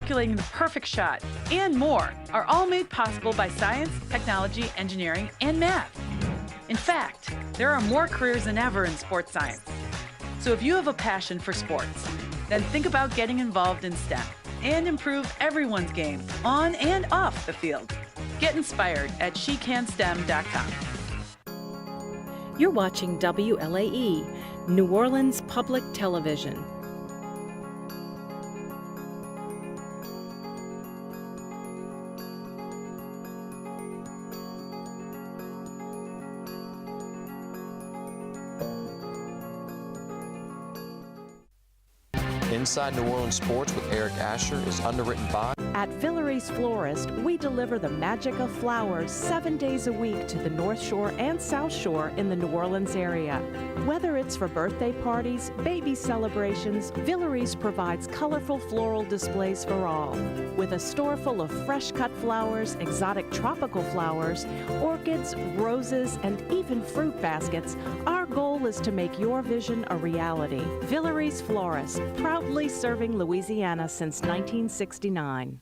calculating the perfect shot, and more are all made possible by science, technology, engineering, and math. In fact, there are more careers than ever in sports science. So if you have a passion for sports, then think about getting involved in STEM and improve everyone's game on and off the field. Get inspired at SheCanSTEM.com. You're watching WLAE, New Orleans Public Television. Inside New Orleans Sports with Eric Asher is underwritten by... At Villere's Florist, we deliver the magic of flowers 7 days a week to the North Shore and South Shore in the New Orleans area. Whether it's for birthday parties, baby celebrations, Villere's provides colorful floral displays for all. With a store full of fresh-cut flowers, exotic tropical flowers, orchids, roses, and even fruit baskets, our goal is to make your vision a reality. Villere's Florist, proudly serving Louisiana since 1969.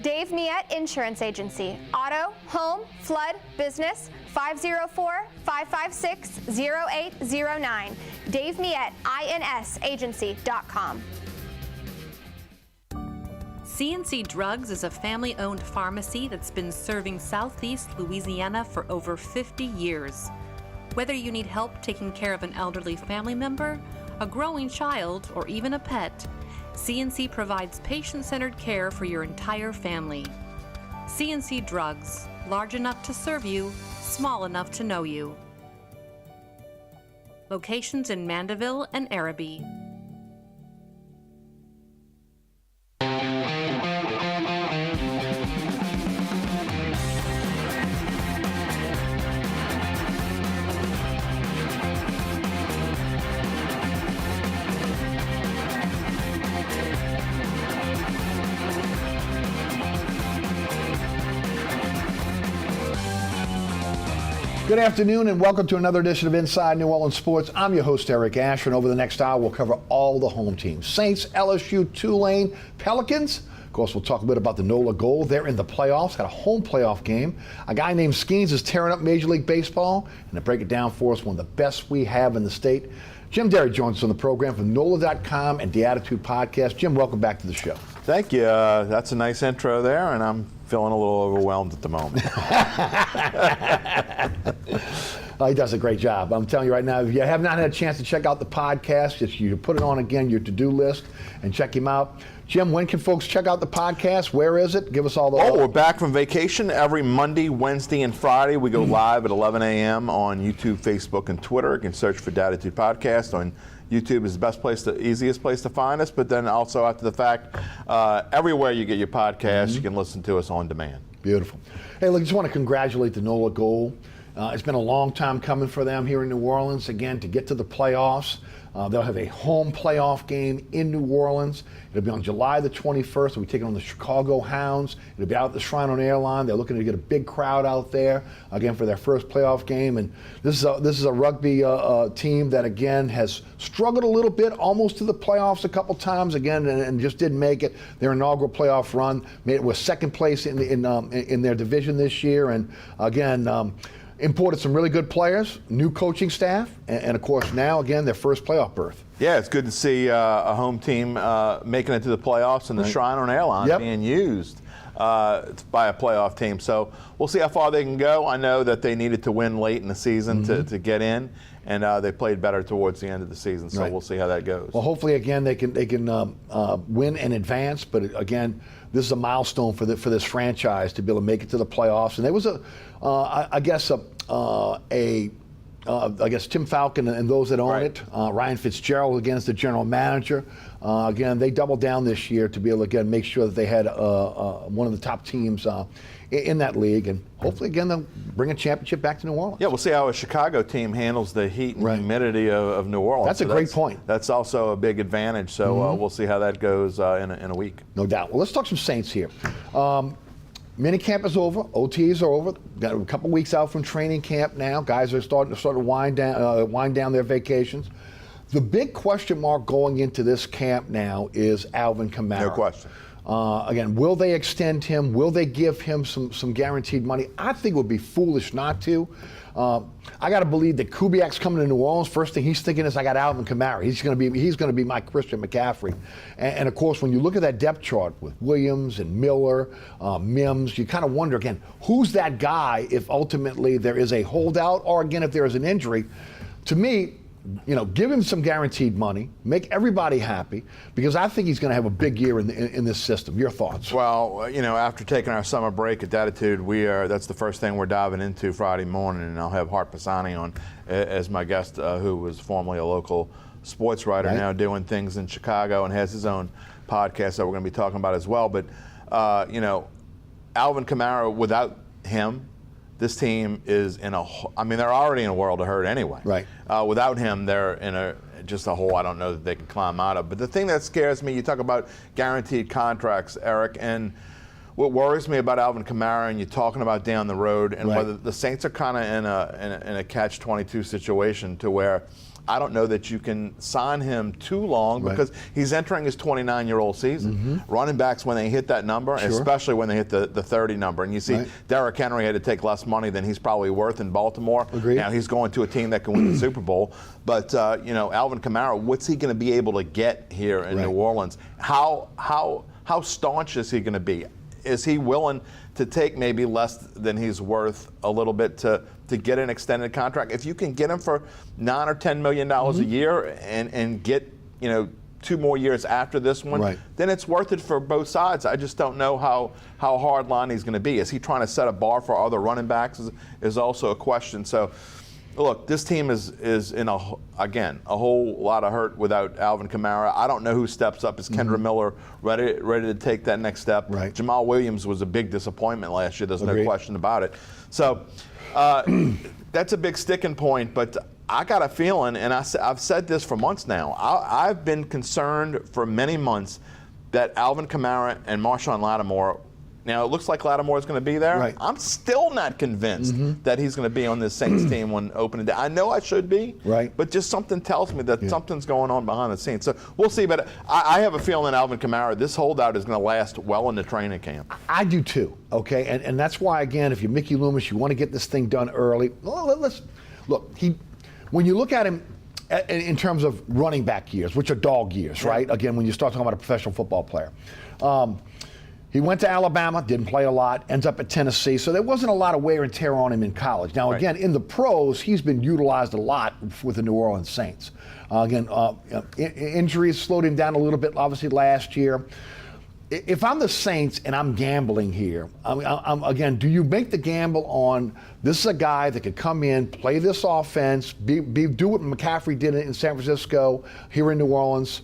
Dave Miette Insurance Agency. Auto, home, flood, business, 504-556-0809. Dave Miette, INSagency.com. CNC Drugs is a family-owned pharmacy that's been serving Southeast Louisiana for over 50 years. Whether you need help taking care of an elderly family member, a growing child, or even a pet, CNC provides patient-centered care for your entire family. CNC Drugs, large enough to serve you, small enough to know you. Locations in Mandeville and Araby. Good afternoon and welcome to another edition of Inside New Orleans Sports. I'm your host, Eric Asher, and over the next hour we'll cover all the home teams. Saints, LSU, Tulane, Pelicans. Of course, we'll talk a bit about the NOLA Gold. They're in the playoffs, got a home playoff game. A guy named Skeens is tearing up Major League Baseball. And to break it down for us, one of the best we have in the state, Jim Derry joins us on the program from NOLA.com and The Attitude Podcast. Jim, welcome back to the show. Thank you. That's a nice intro there, and I'm feeling a little overwhelmed at the moment. He does a great job. I'm telling you right now, if you have not had a chance to check out the podcast, just you put it on again, your to-do list, and check him out. Jim, when can folks check out the podcast? Where is it? Give us all the... we're back from vacation every Monday, Wednesday, and Friday. We go live at 11 a.m. on YouTube, Facebook, and Twitter. You can search for Attitude Podcast on YouTube is the best place, the easiest place to find us, but then also after the fact, everywhere you get your podcast, you can listen to us on demand. Beautiful. Hey, look, I just want to congratulate the NOLA Gold. It's been a long time coming for them here in New Orleans, again, to get to the playoffs. They'll have a home playoff game in New Orleans. It'll be on July the 21st. They'll be taking on the Chicago Hounds. It'll be out at the Shrine on Airline. They're looking to get a big crowd out there, again, for their first playoff game. And this is a rugby team that, again, has struggled a little bit, almost to the playoffs a couple times, again, and just didn't make it. Their inaugural playoff run was second place in their division this year. And, again, imported some really good players, new coaching staff, and of course now, again, their first playoff berth. Yeah, it's good to see a home team making it to the playoffs and the Shrine on Airline being used by a playoff team. So we'll see how far they can go. I know that they needed to win late in the season to get in, and they played better towards the end of the season. So we'll see how that goes. Well, hopefully, again, they can win and advance. But again, this is a milestone for this franchise to be able to make it to the playoffs. And there was I guess Tim Falcon and those that own it. Ryan Fitzgerald, again, is the general manager. Again, they doubled down this year to be able to, again, make sure that they had one of the top teams in that league. And hopefully, again, they'll bring a championship back to New Orleans. Yeah, we'll see how a Chicago team handles the heat and humidity of New Orleans. That's a great point. That's also a big advantage. So we'll see how that goes in a week. No doubt. Well, let's talk some Saints here. Minicamp is over. OTs are over. Got a couple weeks out from training camp now. Guys are starting to wind down their vacations. The big question mark going into this camp now is Alvin Kamara. No question. Again, will they extend him? Will they give him some guaranteed money? I think it would be foolish not to. I got to believe that Kubiak's coming to New Orleans. First thing he's thinking is, I got Alvin Kamara. He's going to be my Christian McCaffrey. And of course, when you look at that depth chart with Williams and Miller, Mims, you kind of wonder again, who's that guy if ultimately there is a holdout, or again if there is an injury? To me, give him some guaranteed money, make everybody happy, because I think he's going to have a big year in this system. Your thoughts? Well, after taking our summer break at Attitude, that's the first thing we're diving into Friday morning, and I'll have Hart Pisani on as my guest, who was formerly a local sports writer, now doing things in Chicago and has his own podcast that we're going to be talking about as well. But, Alvin Kamara, without him, this team is they're already in a world of hurt anyway. Right. Without him, they're in just a hole I don't know that they can climb out of. But the thing that scares me, you talk about guaranteed contracts, Eric, and what worries me about Alvin Kamara, and you're talking about down the road, and whether the Saints are kind of in a catch-22 situation to where I don't know that you can sign him too long because he's entering his 29-year-old season. Running backs, when they hit that number, especially when they hit the 30 number, and you see Derrick Henry had to take less money than he's probably worth in Baltimore. Agreed. Now he's going to a team that can win the Super Bowl. But, Alvin Kamara, what's he going to be able to get here in New Orleans? How staunch is he going to be? Is he willing to take maybe less than he's worth a little bit to get an extended contract? If you can get him for $9 or $10 million a year and get 2 more years after this one, then it's worth it for both sides. I just don't know how hard line he's going to be. Is he trying to set a bar for other running backs is also a question. So, look, this team is in a whole lot of hurt without Alvin Kamara. I don't know who steps up. Is Kendra Miller ready to take that next step? Jamal Williams was a big disappointment last year. There's no question about it. So that's a big sticking point. But I got a feeling, and I've said this for months now, I've been concerned for many months that Alvin Kamara and Marshawn Lattimore, now it looks like Lattimore is going to be there. I'm still not convinced that he's going to be on this Saints team when opening day. I know I should be, but just something tells me that something's going on behind the scenes. So we'll see, but I have a feeling Alvin Kamara, this holdout is going to last well into training camp. I do too, okay? And that's why, again, if you're Mickey Loomis, you want to get this thing done early. Look, when you look at him in terms of running back years, which are dog years, right? Again, when you start talking about a professional football player. He went to Alabama, didn't play a lot, ends up at Tennessee, so there wasn't a lot of wear and tear on him in college. Now, again, in the pros, he's been utilized a lot with the New Orleans Saints. Injuries slowed him down a little bit, obviously, last year. If I'm the Saints and I'm gambling here, again, do you make the gamble on this is a guy that could come in, play this offense, do what McCaffrey did in San Francisco, here in New Orleans,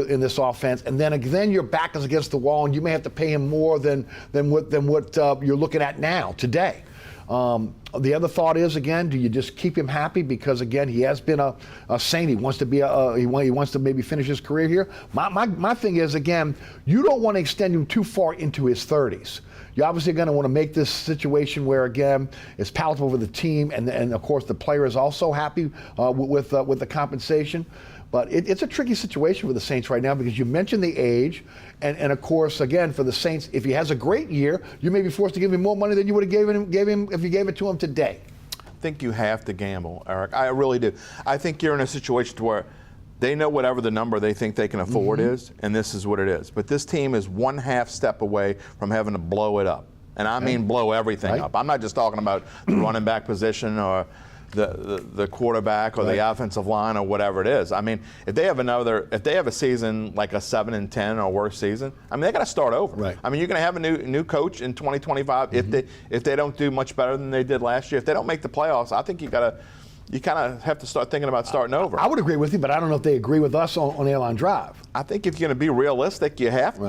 in this offense, and then your back is against the wall, and you may have to pay him more than what you're looking at now today. The other thought is, again, do you just keep him happy because, again, he has been a Saint. He wants to be he wants to maybe finish his career here. My thing is, again, you don't want to extend him too far into his 30s. You're obviously going to want to make this situation where, again, it's palatable for the team, and of course the player is also happy with the compensation. But it's a tricky situation for the Saints right now because you mentioned the age, and of course, again, for the Saints, if he has a great year, you may be forced to give him more money than you would have gave him if you gave it to him today. I think you have to gamble, Eric. I really do. I think you're in a situation where they know whatever the number they think they can afford is, and this is what it is. But this team is 1/2 step away from having to blow it up. And I mean blow everything up. I'm not just talking about the running back position or the quarterback or the offensive line or whatever it is. I mean, if they have a season like a 7-10 or worse season, I mean, they got to start over. I mean, you're going to have a new coach in 2025 if they don't do much better than they did last year. If they don't make the playoffs, I think you kind of have to start thinking about starting over. I would agree with you, but I don't know if they agree with us on Airline Drive. I think if you're going to be realistic, you have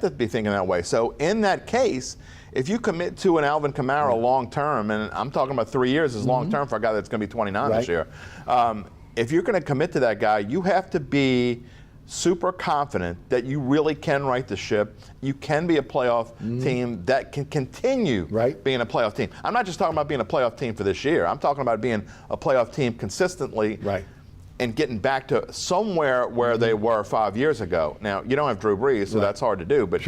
to be thinking that way. So in that case, if you commit to an Alvin Kamara long term, and I'm talking about 3 years is long term for a guy that's going to be 29 this year, if you're going to commit to that guy, you have to be super confident that you really can right the ship. You can be a playoff team that can continue being a playoff team. I'm not just talking about being a playoff team for this year. I'm talking about being a playoff team consistently and getting back to somewhere where they were 5 years ago. Now, you don't have Drew Brees, so that's hard to do. But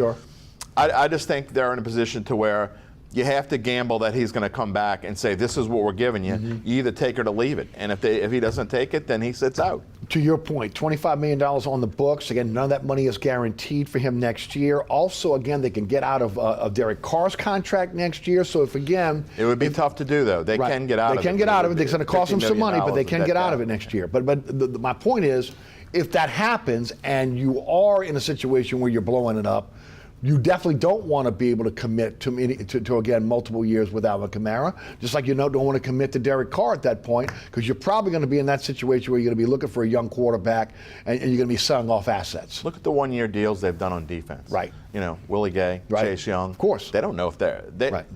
I just think they're in a position to where you have to gamble that he's going to come back and say, this is what we're giving you. You either take it or leave it. And if he doesn't take it, then he sits out. To your point, $25 million on the books. Again, none of that money is guaranteed for him next year. Also, again, they can get out of Derek Carr's contract next year. So if, again... It would be tough to do, though. They can get out of it. They can get out of it. It's going to cost them some money, but they can get out of it next year. But my point is, if that happens and you are in a situation where you're blowing it up, you definitely don't want to be able to commit to again, multiple years with Alvin Kamara, just like you don't want to commit to Derek Carr at that point, because you're probably going to be in that situation where you're going to be looking for a young quarterback and you're going to be selling off assets. Look at the one-year deals they've done on defense. Right. You know, Willie Gay, Chase Young. Of course. They don't know if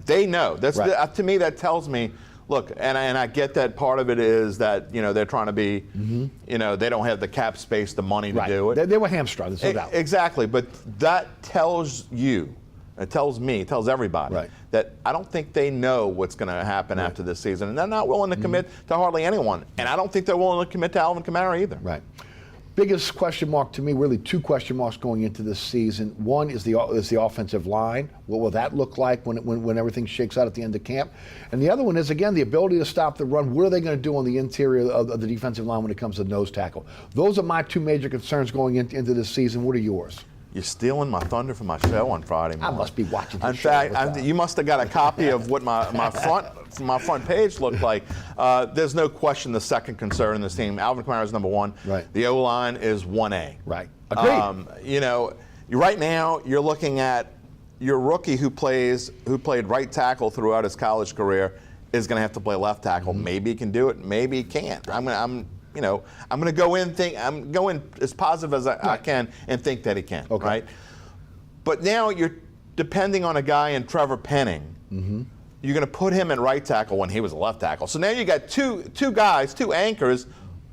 they know. That's to me, that tells me, look, and I get that part of it is that, you know, they're trying to be, you know, they don't have the cap space, the money to do it. They were hamstrung, there's no doubt. Exactly, but that tells you, it tells me, it tells everybody that I don't think they know what's going to happen after this season, and they're not willing to commit to hardly anyone, and I don't think they're willing to commit to Alvin Kamara either. Right. Biggest question mark to me, really two question marks going into this season. One is the offensive line. What will that look like when everything shakes out at the end of camp? And the other one is, again, the ability to stop the run. What are they going to do on the interior of the defensive line when it comes to nose tackle? Those are my two major concerns going into this season. What are yours? You're stealing my thunder from my show on Friday morning. I must be watching. In fact, you must have got a copy of what my front page looked like. There's no question the second concern in this team. Alvin Kamara is number one. Right. The O-line is 1A. Right. Agreed. You know, right now you're looking at your rookie who played right tackle throughout his college career is going to have to play left tackle. Maybe he can do it. Maybe he can't. I'm going to go in as positive as I can and think that he can, right? But now you're depending on a guy in Trevor Penning. You're going to put him in right tackle when he was a left tackle. So now you got two guys, two anchors,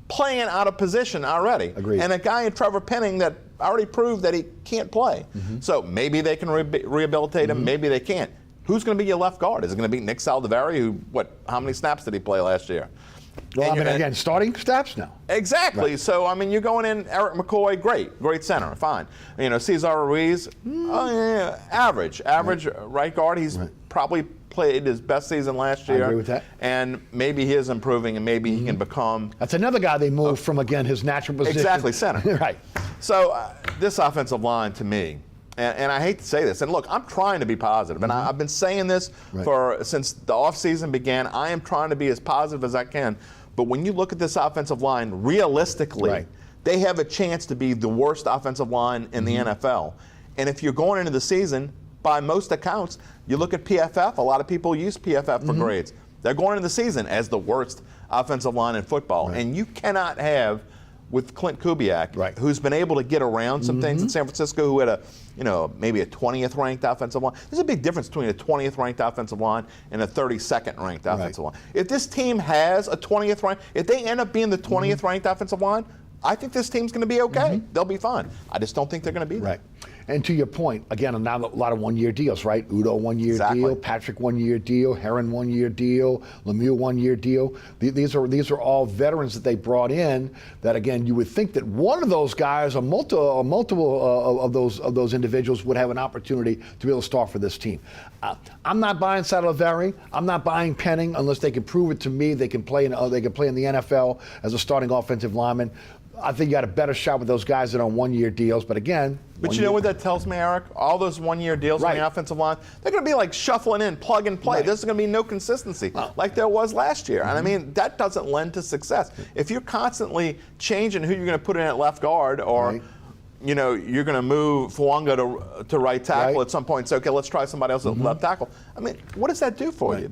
playing out of position already. Agreed. And a guy in Trevor Penning that already proved that he can't play. So maybe they can rehabilitate him, maybe they can't. Who's going to be your left guard? Is it going to be Nick Saldiveri, who, how many snaps did he play last year? Well, again, starting snaps now. Exactly. Right. So, you're going in Eric McCoy, great center, fine. You know, Cesar Ruiz, average right guard. He's probably played his best season last year. I agree with that. And maybe he is improving, and maybe he can become. That's another guy they moved from, again, his natural position. Exactly, center. Right. So, this offensive line, to me, and I hate to say this, and look, I'm trying to be positive, and I've been saying this since the offseason began. I am trying to be as positive as I can, but when you look at this offensive line, realistically, they have a chance to be the worst offensive line in the NFL. And if you're going into the season, by most accounts, you look at PFF, a lot of people use PFF for grades. They're going into the season as the worst offensive line in football, and you cannot have, with Clint Kubiak, who's been able to get around some things in San Francisco, who had maybe a 20th ranked offensive line. There's a big difference between a 20th ranked offensive line and a 32nd ranked offensive line. If this team has a 20th ranked, if they end up being the 20th ranked offensive line, I think this team's going to be okay. They'll be fine. I just don't think they're going to be there. Right. And to your point, again, now a lot of one-year deals, right? Udo, one-year deal. Patrick, one-year deal. Heron, one-year deal. Lemieux, one-year deal. These are all veterans that they brought in that, again, you would think that one of those guys or multiple of those individuals would have an opportunity to be able to start for this team. I'm not buying Saldiveri. I'm not buying Penning unless they can prove it to me they can play in the NFL as a starting offensive lineman. I think you got a better shot with those guys that are on one-year deals. But again, but you know what that tells me, Eric? All those one-year deals on the offensive line, they're going to be like shuffling in, plug and play. There's going to be no consistency like there was last year. And I mean, that doesn't lend to success. If you're constantly changing who you're going to put in at left guard, or you're going to move Fuanga to right tackle at some point. So, okay, let's try somebody else at left tackle. I mean, what does that do for you?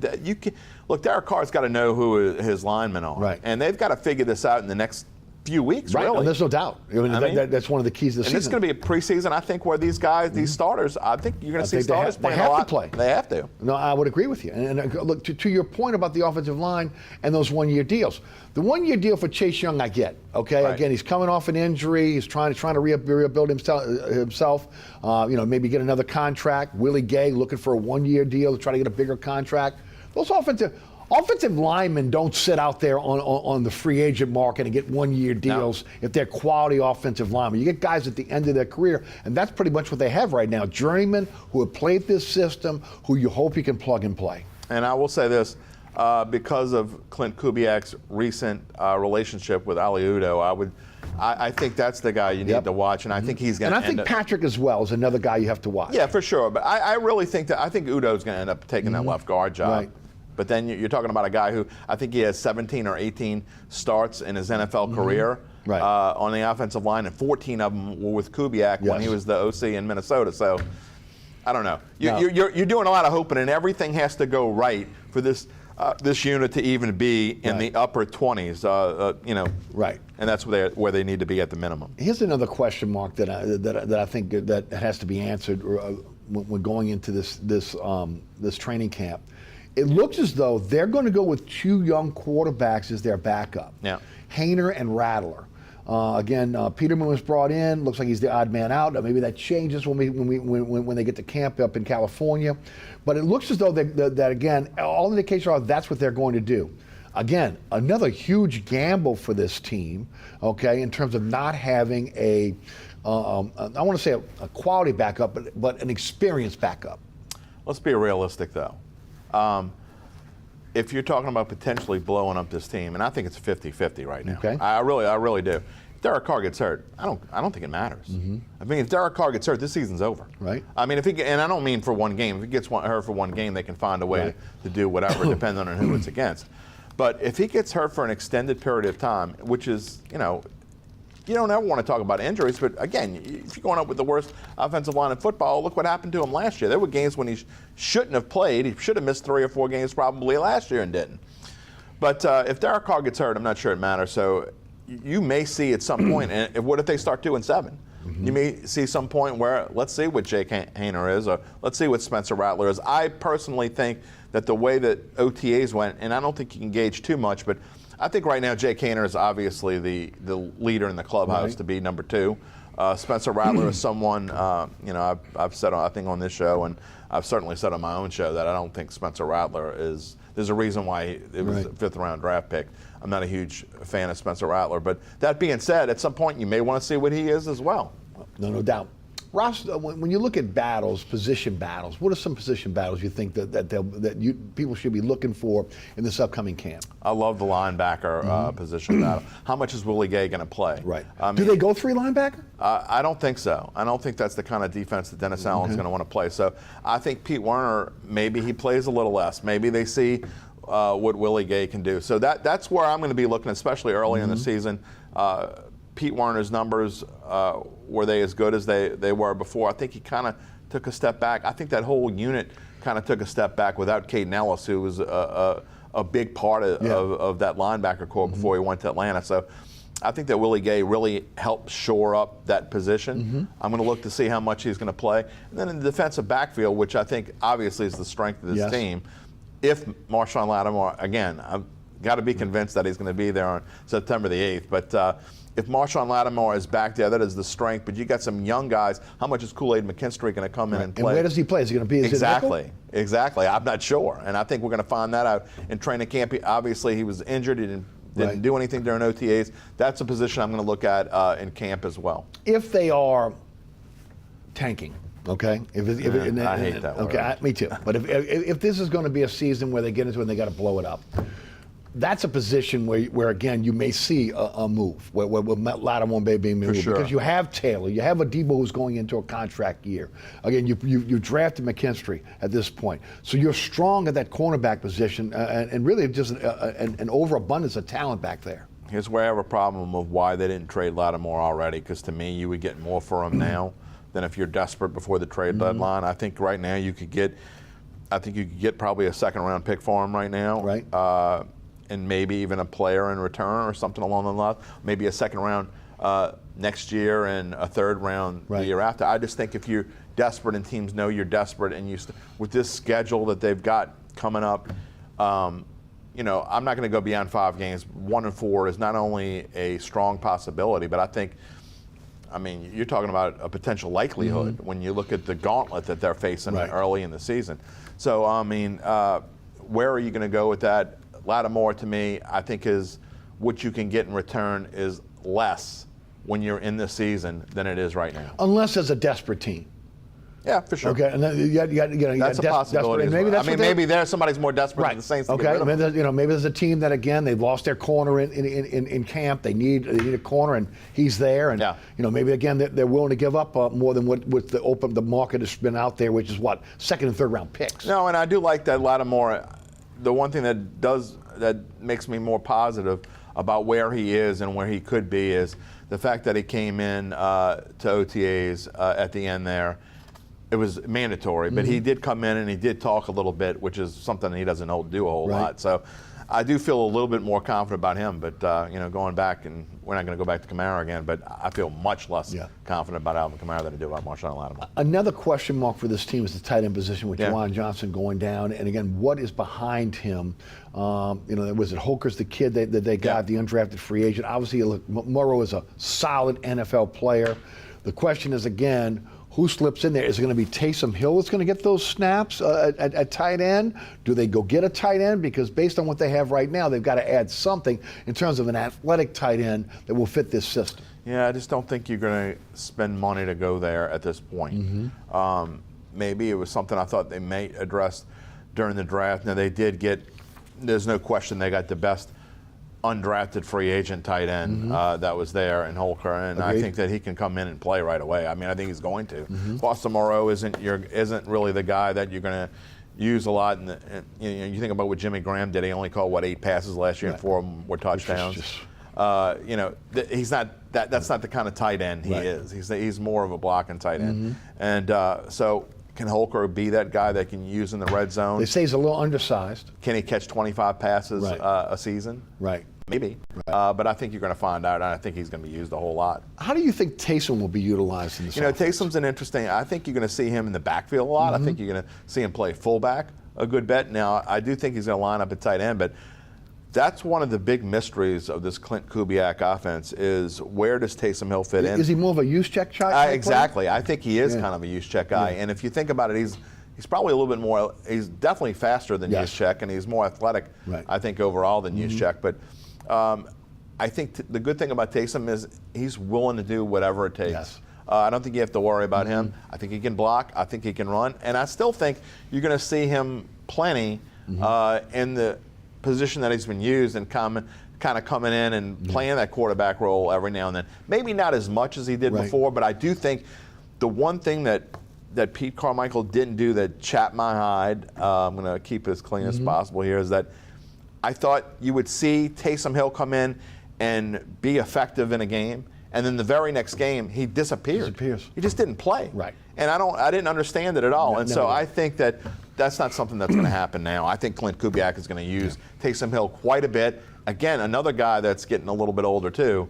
Look, Derek Carr's got to know who his linemen are, and they've got to figure this out in the next few weeks, really. And there's no doubt. That's one of the keys of the season. And it's going to be a preseason, I think, where these guys, these starters, I think you're going to see starters playing a lot. They have to play. They have to. No, I would agree with you. And look, to your point about the offensive line and those one-year deals. The one-year deal for Chase Young, I get. Okay, again, he's coming off an injury. He's trying to rebuild himself. Maybe get another contract. Willie Gay looking for a one-year deal to try to get a bigger contract. Those Offensive linemen don't sit out there on the free agent market and get one-year deals if they're quality offensive linemen. You get guys at the end of their career, and that's pretty much what they have right now. Journeymen who have played this system, who you hope you can plug and play. And I will say this, because of Clint Kubiak's recent relationship with Ali Udoh, I think that's the guy you need to watch, and I think he's going to. And I think Patrick as well is another guy you have to watch. Yeah, for sure. But I really think Udoh's going to end up taking that left guard job. Right. But then you're talking about a guy who I think he has 17 or 18 starts in his NFL career on the offensive line, and 14 of them were with Kubiak when he was the OC in Minnesota. So I don't know. You're doing a lot of hoping, and everything has to go right for this unit to even be in the upper 20s. Right. And that's where they need to be at the minimum. Here's another question mark that I think that has to be answered when going into this training camp. It looks as though they're going to go with two young quarterbacks as their backup. Yeah. Hayner and Rattler. Again, Peterman was brought in. Looks like he's the odd man out. Maybe that changes when they get to camp up in California. But it looks as though that again, all indications are that's what they're going to do. Again, another huge gamble for this team. Okay, in terms of not having I want to say a quality backup, but an experienced backup. Let's be realistic, though. If you're talking about potentially blowing up this team, and I think it's 50-50 right now. Okay. I really do. If Derek Carr gets hurt, I don't think it matters. I mean, if Derek Carr gets hurt, this season's over. Right. I mean, and I don't mean for one game. If he gets hurt for one game, they can find a way to do whatever, depending on who it's against. But if he gets hurt for an extended period of time, which is, you don't ever want to talk about injuries, but again, if you're going up with the worst offensive line in football, look what happened to him last year. There were games when he shouldn't have played. He should have missed 3 or 4 games probably last year and didn't. But if Derek Carr gets hurt, I'm not sure it matters. So you may see at some point, and what if they start 2-7? You may see some point where, let's see what Jake Hayner is, or let's see what Spencer Rattler is. I personally think that the way that OTAs went, and I don't think you can gauge too much, but I think right now Jake Hayner is obviously the leader in the clubhouse to be number 2. Spencer Rattler is someone, I've said I think on this show, and I've certainly said on my own show that I don't think Spencer Rattler is. There's a reason why it was a 5th-round draft pick. I'm not a huge fan of Spencer Rattler, but that being said, at some point you may want to see what he is as well. No doubt. Ross, when you look at battles, position battles, what are some position battles you think that people should be looking for in this upcoming camp? I love the linebacker position battle. How much is Willie Gay going to play? Right. Do they go 3 linebacker? I don't think so. I don't think that's the kind of defense that Dennis Allen's going to want to play. So I think Pete Werner, maybe he plays a little less. Maybe they see what Willie Gay can do. So that's where I'm going to be looking, especially early in the season. Pete Werner's numbers, were they as good as they were before? I think he kind of took a step back. I think that whole unit kind of took a step back without Caden Ellis, who was a big part of that linebacker corps before he went to Atlanta. So I think that Willie Gay really helped shore up that position. I'm going to look to see how much he's going to play. And then in the defensive backfield, which I think obviously is the strength of this team, if Marshawn Lattimore, again, I've got to be convinced that he's going to be there on September the 8th. But if Marshawn Lattimore is back there, that is the strength. But you got some young guys. How much is Kool-Aid McKinstry going to come in and play? And where does he play? Is he going to be Exactly. I'm not sure. And I think we're going to find that out in training camp. Obviously, he was injured. He didn't do anything during OTAs. That's a position I'm going to look at in camp as well. If they are tanking, okay? I hate that word. Okay, me too. But if this is going to be a season where they get into it and they got to blow it up, that's a position where again, you may see a move, where Lattimore may be moved. Sure. Because you have Taylor, you have Adebo who's going into a contract year. Again, you drafted McKinstry at this point. So you're strong at that cornerback position, and really just an overabundance of talent back there. Here's where I have a problem of why they didn't trade Lattimore already, because to me, you would get more for him now than if you're desperate before the trade deadline. I think right now you could get probably a 2nd-round pick for him right now. Right. And maybe even a player in return or something along those lines. Maybe a 2nd round next year and a 3rd round the year after. I just think if you're desperate and teams know you're desperate, and with this schedule that they've got coming up, I'm not going to go beyond 5 games. 1-4 is not only a strong possibility, but I think, you're talking about a potential likelihood when you look at the gauntlet that they're facing early in the season. So, where are you going to go with that? Lattimore, to me, I think is what you can get in return is less when you're in this season than it is right now. Unless there's a desperate team. Yeah, for sure. Okay, and then that's a possibility. Maybe that's maybe there's somebody's more desperate than the Saints to get rid of him. Maybe there's a team that again they've lost their corner in camp. They need a corner, and he's there. And maybe again they're willing to give up more than what the market has been out there, which is what, second and third round picks. No, and I do like that Lattimore. The one thing that makes me more positive about where he is and where he could be is the fact that he came in to OTAs at the end there. It was mandatory, but he did come in and he did talk a little bit, which is something he doesn't do a whole lot. So I do feel a little bit more confident about him, but going back, and we're not going to go back to Kamara again, but I feel much less confident about Alvin Kamara than I do about Marshawn Lattimore. Another question mark for this team is the tight end position with Juwan Johnson going down, and again, what is behind him? Was it Holker's the kid that they got, the undrafted free agent? Obviously, look, Morrow is a solid NFL player. The question is, again, who slips in there? Is it going to be Taysom Hill that's going to get those snaps at tight end? Do they go get a tight end? Because based on what they have right now, they've got to add something in terms of an athletic tight end that will fit this system. Yeah, I just don't think you're going to spend money to go there at this point. Maybe it was something I thought they may address during the draft. Now, they did get, there's no question, they got the best undrafted free agent tight end that was there in Holker, and I think that he can come in and play right away. I mean, I think he's going to. Boston Morrow isn't really the guy that you're going to use a lot. And you think about what Jimmy Graham did. He only caught 8 passes last year, and 4 of them were touchdowns. He's not that's not the kind of tight end he is. He's more of a blocking tight end, and so. Can Holker be that guy that can use in the red zone? They say he's a little undersized. Can he catch 25 passes a season? Right. Maybe. But I think you're going to find out, and I think he's going to be used a whole lot. How do you think Taysom will be utilized in this offense? Taysom's an interesting. I think you're going to see him in the backfield a lot. I think you're going to see him play fullback a good bit. Now, I do think he's going to line up at tight end, but that's one of the big mysteries of this Clint Kubiak offense is where does Taysom Hill fit in? Is he more of a use check guy? Exactly. I think he is kind of a use check guy. And if you think about it, he's probably a little bit more, he's definitely faster than use check, and he's more athletic, I think, overall than use check. But I think the good thing about Taysom is he's willing to do whatever it takes. I don't think you have to worry about him. I think he can block. I think he can run. And I still think you're going to see him plenty in the position that he's been used and kind of coming in and playing that quarterback role every now and then. Maybe not as much as he did before, but I do think the one thing that Pete Carmichael didn't do that chapped my hide, I'm going to keep it as clean as possible here, is that I thought you would see Taysom Hill come in and be effective in a game, and then the very next game he disappeared. He just didn't play. Right. And I didn't understand it at all. I think that's not something that's going to happen now. I think Clint Kubiak is going to use Taysom Hill quite a bit. Again, another guy that's getting a little bit older too.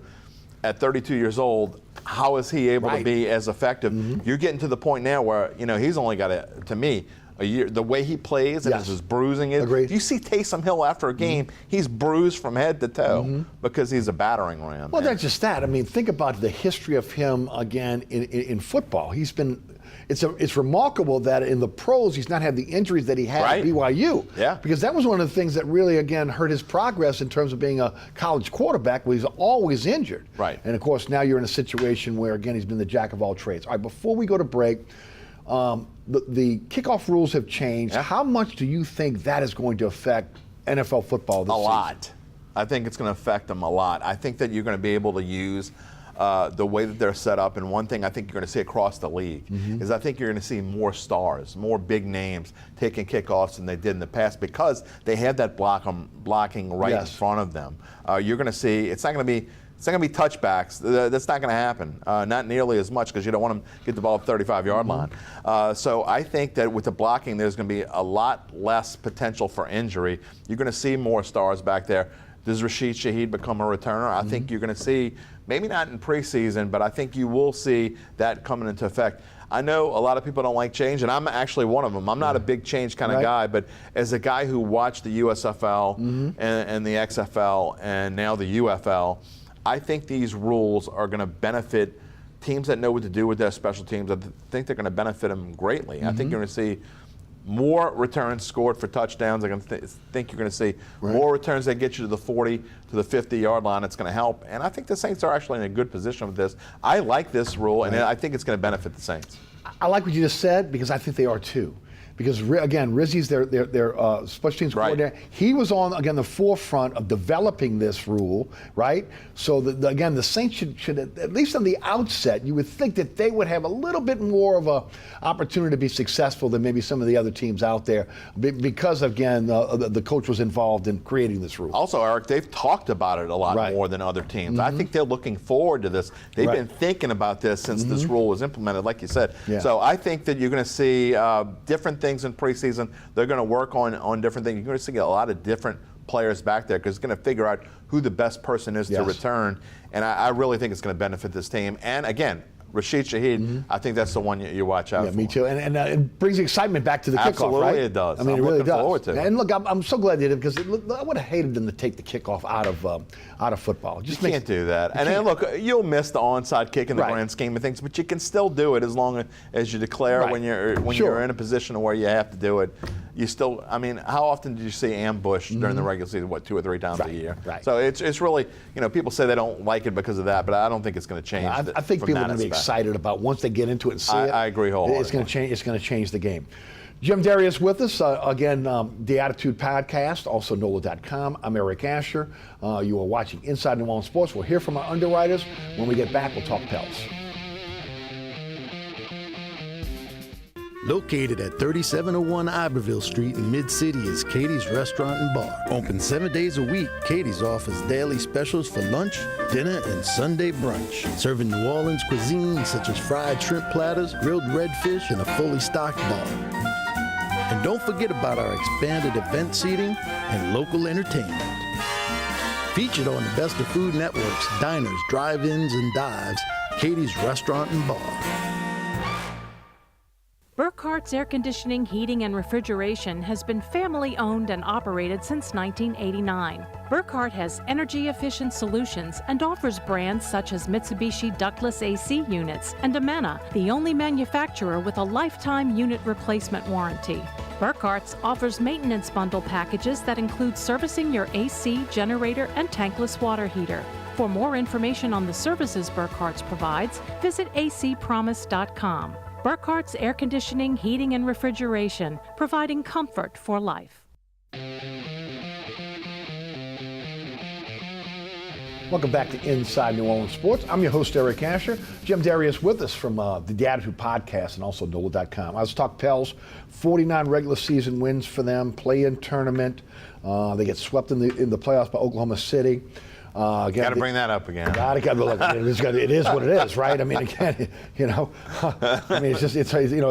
At 32 years old, how is he able to be as effective? You're getting to the point now where he's only got to me, a year. The way he plays and his bruising is. Agreed. You see Taysom Hill after a game, he's bruised from head to toe because he's a battering ram. Well, that's just that. I mean, think about the history of him again in football. He's been. It's remarkable that in the pros he's not had the injuries that he had at BYU. Yeah. Because that was one of the things that really, again, hurt his progress in terms of being a college quarterback, where he's always injured. Right. And of course now you're in a situation where, again, he's been the jack of all trades. All right, before we go to break, the kickoff rules have changed. Yeah. How much do you think that is going to affect NFL football this season? A lot. I think it's going to affect them a lot. I think that you're going to be able to use the way that they're set up. And one thing I think you're going to see across the league is I think you're going to see more stars, more big names taking kickoffs than they did in the past because they have that blocking right in front of them. You're going to see it's not going to be touchbacks. That's not going to happen. Not nearly as much because you don't want them to get the ball at the 35-yard line. So I think that with the blocking, there's going to be a lot less potential for injury. You're going to see more stars back there. Does Rashid Shaheed become a returner? I think you're going to see, maybe not in preseason, but I think you will see that coming into effect. I know a lot of people don't like change, and I'm actually one of them. I'm not a big change kind of guy, but as a guy who watched the USFL and the XFL and now the UFL, I think these rules are going to benefit teams that know what to do with their special teams. I think they're going to benefit them greatly. I think you're going to see more returns scored for touchdowns. I think you're going to see more returns that get you to the 40 to the 50-yard line. It's going to help. And I think the Saints are actually in a good position with this. I like this rule, and I think it's going to benefit the Saints. I like what you just said because I think they are too. Because, again, Rizzi's their special teams coordinator. He was on, again, the forefront of developing this rule, right? So, again, the Saints should, at least on the outset, you would think that they would have a little bit more of a opportunity to be successful than maybe some of the other teams out there because, again, the coach was involved in creating this rule. Also, Eric, they've talked about it a lot more than other teams. I think they're looking forward to this. They've been thinking about this since this rule was implemented, like you said. So I think that you're going to see different things in preseason. They're going to work on different things. You're going to see a lot of different players back there because it's going to figure out who the best person is to return. And I really think it's going to benefit this team. And again, Rashid Shaheed, I think that's the one you watch out for. Me too. And it brings excitement back to the kickoff, right? Absolutely it does. I mean, it really does. Forward to it. And look, I'm so glad they did because I would have hated them to take the kickoff out of football. You can't do that. And then look, you'll miss the onside kick in the grand scheme of things, but you can still do it as long as you declare when you're in a position where you have to do it. You still, I mean, how often did you see ambush during the regular season? What, 2 or 3 times a year? So it's really, people say they don't like it because of that, but I don't think it's going to change. I think people are going to be excited about once they get into it and see it. I agree wholeheartedly. It's going to change. It's going to change the game. Jim Darius with us again. The Attitude Podcast, also NOLA.com. I'm Eric Asher. You are watching Inside New Orleans Sports. We'll hear from our underwriters. When we get back, we'll talk Pels. Located at 3701 Iberville Street in Mid-City is Katie's Restaurant and Bar. Open 7 days a week, Katie's offers daily specials for lunch, dinner, and Sunday brunch. Serving New Orleans cuisine such as fried shrimp platters, grilled redfish, and a fully stocked bar. And don't forget about our expanded event seating and local entertainment. Featured on the Best of Food Network's diners, drive-ins, and dives, Katie's Restaurant and Bar. Burkhart's Air Conditioning, Heating, and Refrigeration has been family-owned and operated since 1989. Burkhart has energy-efficient solutions and offers brands such as Mitsubishi ductless AC units and Amana, the only manufacturer with a lifetime unit replacement warranty. Burkhart's offers maintenance bundle packages that include servicing your AC, generator, and tankless water heater. For more information on the services Burkhart's provides, visit acpromise.com. Burkhart's Air Conditioning, Heating, and Refrigeration, providing comfort for life. Welcome back to Inside New Orleans Sports. I'm your host, Eric Asher. Jim Darius with us from the Attitude Podcast and also NOLA.com. Let's talk Pels. 49 regular season wins for them, play-in tournament. They get swept in the playoffs by Oklahoma City. Got to bring that up again. Look, it is what it is, right? I mean, again, it's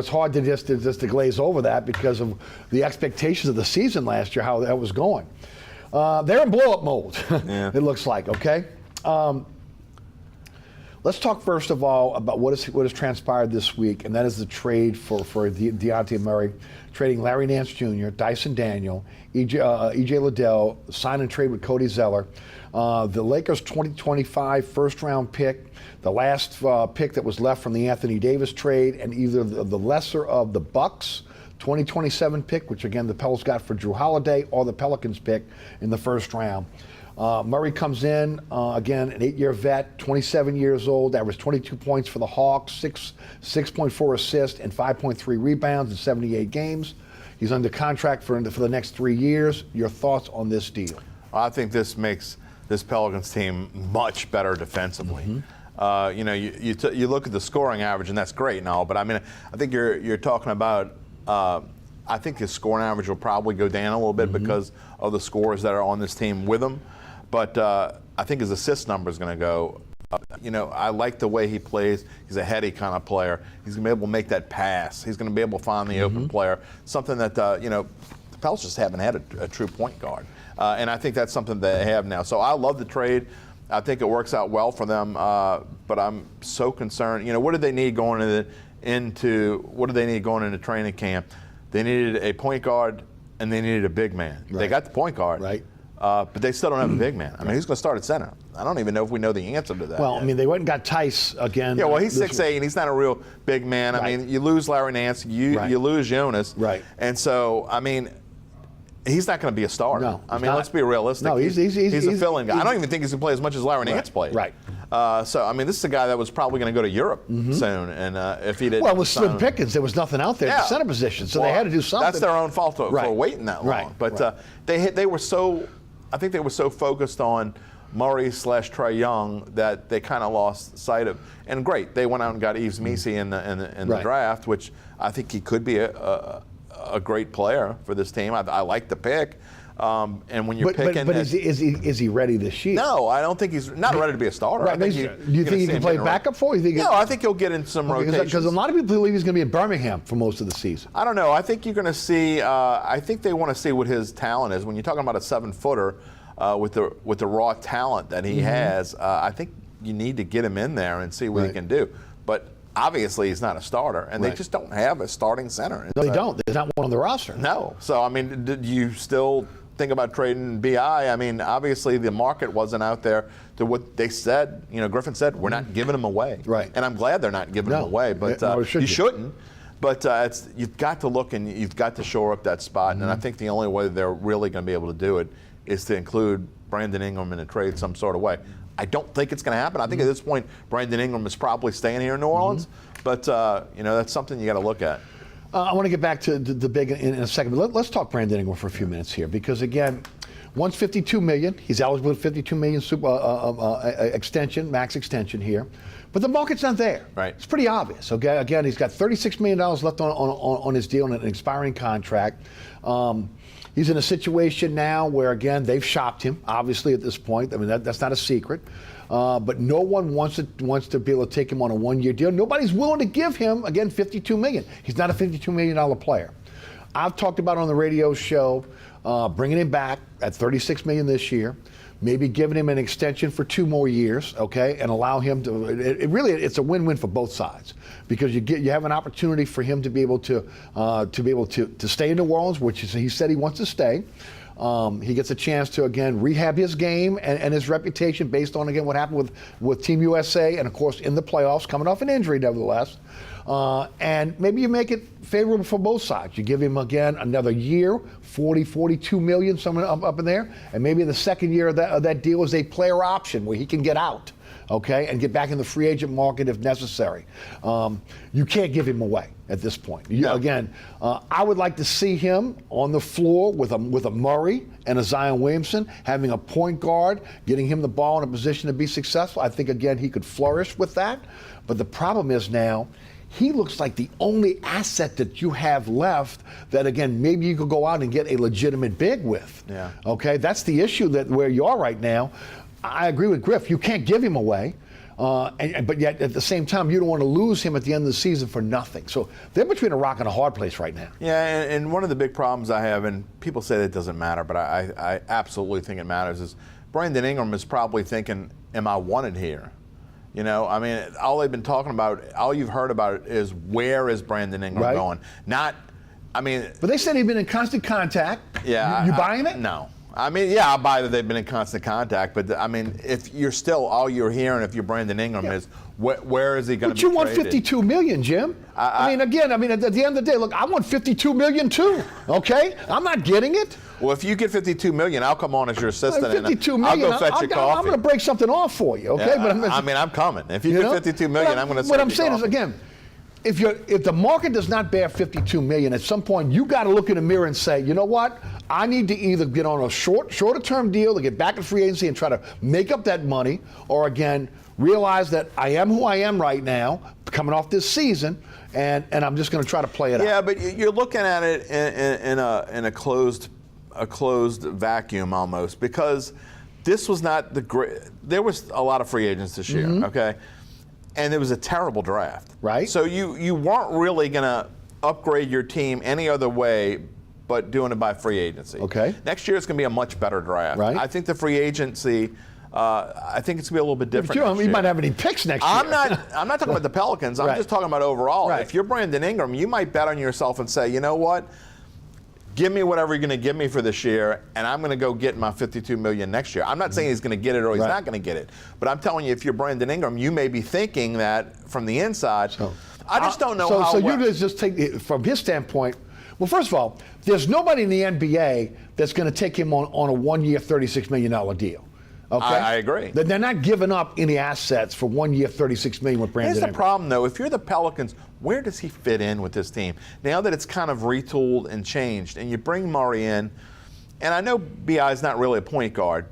hard to just to glaze over that because of the expectations of the season last year, how that was going. They're in blow-up mode. It looks like. Okay. Let's talk first of all about what has transpired this week, and that is the trade for Deontay Murray, trading Larry Nance Jr., Dyson Daniel, E.J. Liddell, sign and trade with Cody Zeller. The Lakers' 2025 first-round pick, the last pick that was left from the Anthony Davis trade, and either the lesser of the Bucks' 2027 pick, which again the Pels got for Drew Holiday, or the Pelicans pick in the first round. Murray comes in, again, an 8-year vet, 27 years old, averaged 22 points for the Hawks, 6.4 assists, and 5.3 rebounds in 78 games. He's under contract for the next 3 years. Your thoughts on this deal? I think this makes this Pelicans team much better defensively. You look at the scoring average, and that's great and all, but I mean, I think you're talking about. I think his scoring average will probably go down a little bit because of the scores that are on this team with him. But I think his assist number is going to go up. I like the way he plays. He's a heady kind of player. He's going to be able to make that pass. He's going to be able to find the open player, something that, the Pels just haven't had a true point guard. And I think that's something they have now. So I love the trade. I think it works out well for them. But I'm so concerned. What did they need going into training camp? They needed a point guard and they needed a big man. They got the point guard. Right. But they still don't have a big man. I mean, who's going to start at center? I don't even know if we know the answer to that. Well, yet. I mean, they went and got Tice again. Yeah, well, he's 6'8", and he's not a real big man. Right. I mean, you lose Larry Nance, you lose Jonas. Right. And so, I mean, he's not going to be a starter. No, I mean, let's be realistic. No, he's a fill-in guy. I don't even think he's going to play as much as Larry Nance played. Right. So, I mean, this is a guy that was probably going to go to Europe soon, and if he didn't. Well, with Slim Pickens, there was nothing out there at the center position, so they had to do something. That's their own fault for waiting that long. But they were so, I think they were so focused on Murray/Trae Young that they kind of lost sight of. And great, they went out and got Yves Missi in the draft, which I think he could be a great player for this team. I like the pick. And when you're picking, but is he ready this year? No, I don't think he's not ready to be a starter. Right. Do you think he can play backup for? You think? No, I think he'll get in some rotations. Because a lot of people believe he's going to be in Birmingham for most of the season. I don't know. I think you're going to see. I think they want to see what his talent is. When you're talking about a 7-footer with the raw talent that he has, I think you need to get him in there and see what he can do. But obviously, he's not a starter, and they just don't have a starting center. No, they don't. There's not one on the roster. No. So I mean, did you still think about trading BI? I mean, obviously the market wasn't out there to what they said. You know, Griffin said we're not giving them away. Right. And I'm glad they're not giving them away. But you shouldn't. But you've got to look and you've got to shore up that spot. And I think the only way they're really going to be able to do it is to include Brandon Ingram in a trade some sort of way. I don't think it's going to happen. I think at this point, Brandon Ingram is probably staying here in New Orleans. But, you know, that's something you got to look at. I want to get back to the big in a second, but let's talk Brandon Ingram for a few minutes here, because again, once $52 million, he's eligible for $52 million extension, max extension here, but the market's not there. Right. It's pretty obvious. Okay. Again, he's got $36 million left on his deal on an expiring contract. He's in a situation now where, again, they've shopped him, obviously, at this point. I mean, that's not a secret. But no one wants to be able to take him on a one-year deal. Nobody's willing to give him, again, $52 million. He's not a $52 million player. I've talked about on the radio show bringing him back at $36 million this year, maybe giving him an extension for 2 more years, okay, and allow him to. It's a win-win for both sides, because you have an opportunity for him to be able to stay in New Orleans, which he said he wants to stay. He gets a chance to, again, rehab his game and his reputation based on, again, what happened with Team USA and, of course, in the playoffs, coming off an injury, nevertheless. And maybe you make it favorable for both sides. You give him, again, another year, $42 million, somewhere up in there. And maybe the second year of that deal is a player option where he can get out, okay, and get back in the free agent market if necessary. You can't give him away at this point. Again, I would like to see him on the floor with a Murray and a Zion Williamson, having a point guard, getting him the ball in a position to be successful. I think, again, he could flourish with that. But the problem is now, he looks like the only asset that you have left that, again, maybe you could go out and get a legitimate big with. Yeah. Okay, that's the issue where you are right now. I agree with Griff. You can't give him away. But yet, at the same time, you don't want to lose him at the end of the season for nothing. So they're between a rock and a hard place right now. Yeah, and one of the big problems I have, and people say that it doesn't matter, but I absolutely think it matters, is Brandon Ingram is probably thinking, am I wanted here? You know, I mean, all they've been talking about, all you've heard about it is where is Brandon Ingram going? Not, I mean. But they said he'd been in constant contact. Yeah. You buying it? No. I mean, yeah, I'll buy that they've been in constant contact, but I mean, if you're still, all you're hearing, if you're Brandon Ingram, is where is he going to be traded? But you want $52 million, Jim. I mean, again, at the end of the day, look, I want $52 million too. Okay, I'm not getting it. Well, if you get $52 million, I'll come on as your assistant. $52 million. I'll go fetch your coffee. I'm going to break something off for you. Okay, yeah, but I'm coming. If you get $52 million, I'm going to. What I'm saying is, again, if the market does not bear $52 million, at some point you got to look in the mirror and say, you know what? I need to either get on a shorter term deal to get back in free agency and try to make up that money, or again realize that I am who I am right now, coming off this season, and I'm just going to try to play it out. Yeah, but you're looking at it in a closed vacuum almost, because this was not the great. There was a lot of free agents this year, okay, and it was a terrible draft, right? So you weren't really going to upgrade your team any other way but doing it by free agency. Okay. Next year it's going to be a much better draft. Right. I think the free agency. I think it's going to be a little bit different. But you might have any picks next year. I'm not talking about the Pelicans. I'm just talking about overall. Right. If you're Brandon Ingram, you might bet on yourself and say, you know what? give me whatever you're going to give me for this year, and I'm going to go get my $52 million next year. I'm not saying he's going to get it or he's not going to get it, but I'm telling you, if you're Brandon Ingram, you may be thinking that from the inside. I just don't know how. So you just take it from his standpoint. Well, first of all, there's nobody in the NBA that's going to take him on a 1 year, $36 million deal. Okay? I agree. They're not giving up any assets for 1 year, $36 million with Brandon Ingram. Here's the problem, though. If you're the Pelicans, where does he fit in with this team? Now that it's kind of retooled and changed, and you bring Murray in, and I know B.I. is not really a point guard,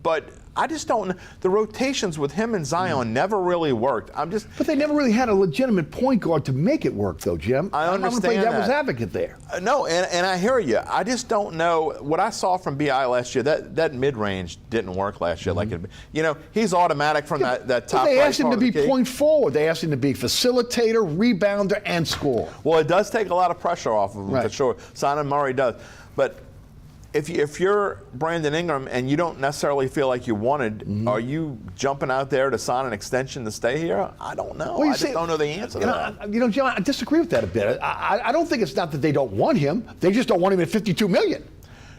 but I just don't know. The rotations with him and Zion never really worked. But they never really had a legitimate point guard to make it work, though, Jim. I understand I'm going to play devil's advocate there. No, and I hear you. I just don't know. What I saw from B.I. last year, that mid-range didn't work last year. Like he's automatic from that top. They asked him to be the point forward. They asked him to be facilitator, rebounder, and scorer. Well, it does take a lot of pressure off of him, for sure. Simon Murray does. But if you're Brandon Ingram and you don't necessarily feel like you wanted, are you jumping out there to sign an extension to stay here? I don't know. Well, I just don't know the answer to that. Jim, I disagree with that a bit. I don't think it's not that they don't want him. They just don't want him at $52 million.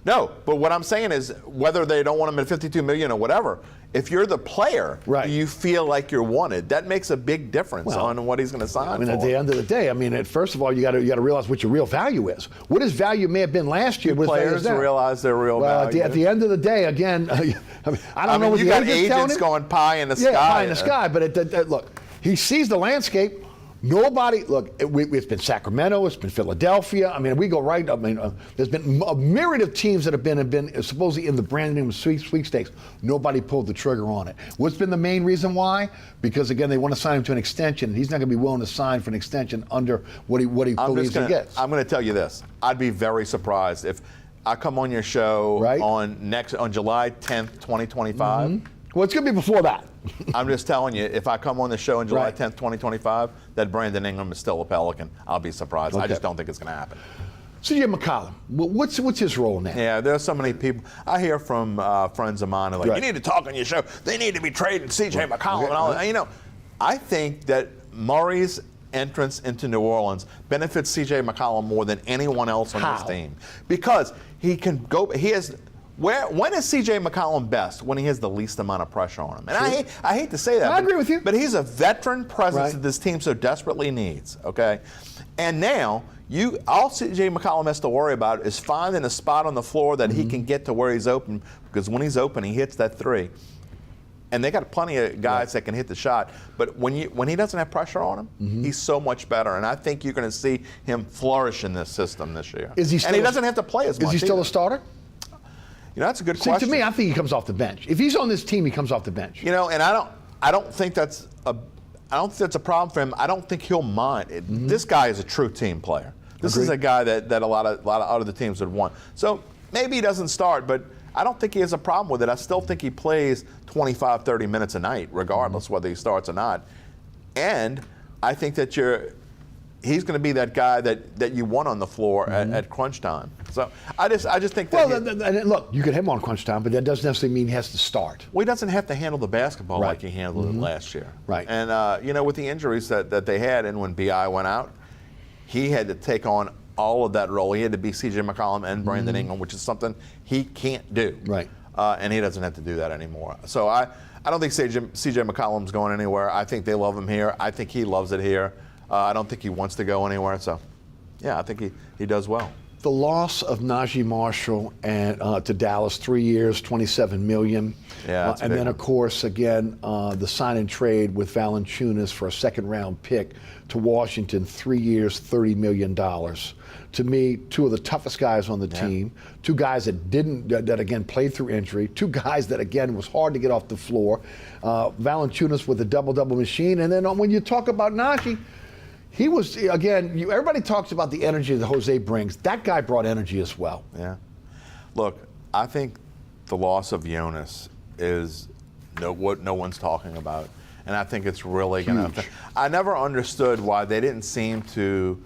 No, but what I'm saying is whether they don't want him at $52 million or whatever, if you're the player, do you feel like you're wanted? That makes a big difference on what he's going to sign for. At the end of the day, first of all, you got to realize what your real value is. What his value may have been last year. Players realize their real value. At the end of the day, again, I don't know what you got agents going pie in the sky. Yeah, pie in the sky. But look, he sees the landscape. Nobody, look, it's been Sacramento, it's been Philadelphia. We go right, there's been a myriad of teams that have been supposedly in the Brandon Ingram sweepstakes. Nobody pulled the trigger on it. What's been the main reason why? Because, again, they want to sign him to an extension, and he's not going to be willing to sign for an extension under what he believes he gets. I'm going to tell you this. I'd be very surprised if I come on your show on July 10th, 2025. Well, it's going to be before that. I'm just telling you, if I come on the show on July 10th, 2025, that Brandon Ingram is still a Pelican, I'll be surprised. I just don't think it's going to happen. CJ McCollum, what's his role in that? Yeah, there's so many people. I hear from friends of mine who are like, you need to talk on your show. They need to be trading CJ McCollum and all that. I think that Murray's entrance into New Orleans benefits CJ McCollum more than anyone else on this team. Because he can go, when is C.J. McCollum best? When he has the least amount of pressure on him. And I hate to say that. I agree with you. But he's a veteran presence that this team so desperately needs, okay? And now, all C.J. McCollum has to worry about is finding a spot on the floor that he can get to where he's open, because when he's open, he hits that three. And they got plenty of guys that can hit the shot. But when he doesn't have pressure on him, he's so much better. And I think you're going to see him flourish in this system this year. And he doesn't have to play as much. Is he still a starter? That's a good question. To me, I think he comes off the bench. If he's on this team, he comes off the bench. And I don't think that's a problem for him. I don't think he'll mind. This guy is a true team player. This is a guy that a lot of other teams would want. So maybe he doesn't start, but I don't think he has a problem with it. I still think he plays 25, 30 minutes a night, regardless whether he starts or not. And I think that he's going to be that guy that you want on the floor at crunch time. So I just think that. Well, look, you could have him on crunch time, but that doesn't necessarily mean he has to start. Well, he doesn't have to handle the basketball like he handled it last year. Right. And with the injuries that they had, and when B.I. went out, he had to take on all of that role. He had to be C.J. McCollum and Brandon Ingram, which is something he can't do. Right. And he doesn't have to do that anymore. So I don't think C.J. McCollum's going anywhere. I think they love him here. I think he loves it here. I don't think he wants to go anywhere. So, yeah, I think he does well. The loss of Najee Marshall to Dallas, 3 years, $27 million. Yeah, and then, of course, again, the sign and trade with Valanciunas for a second-round pick to Washington, 3 years, $30 million. To me, two of the toughest guys on the team, two guys that again played through injury, two guys that again was hard to get off the floor. Valanciunas with a double-double machine, and then when you talk about Najee, he was, again, everybody talks about the energy that Jose brings. That guy brought energy as well. Yeah. Look, I think the loss of Jonas is what no one's talking about. And I think it's really going to. I never understood why they didn't seem to.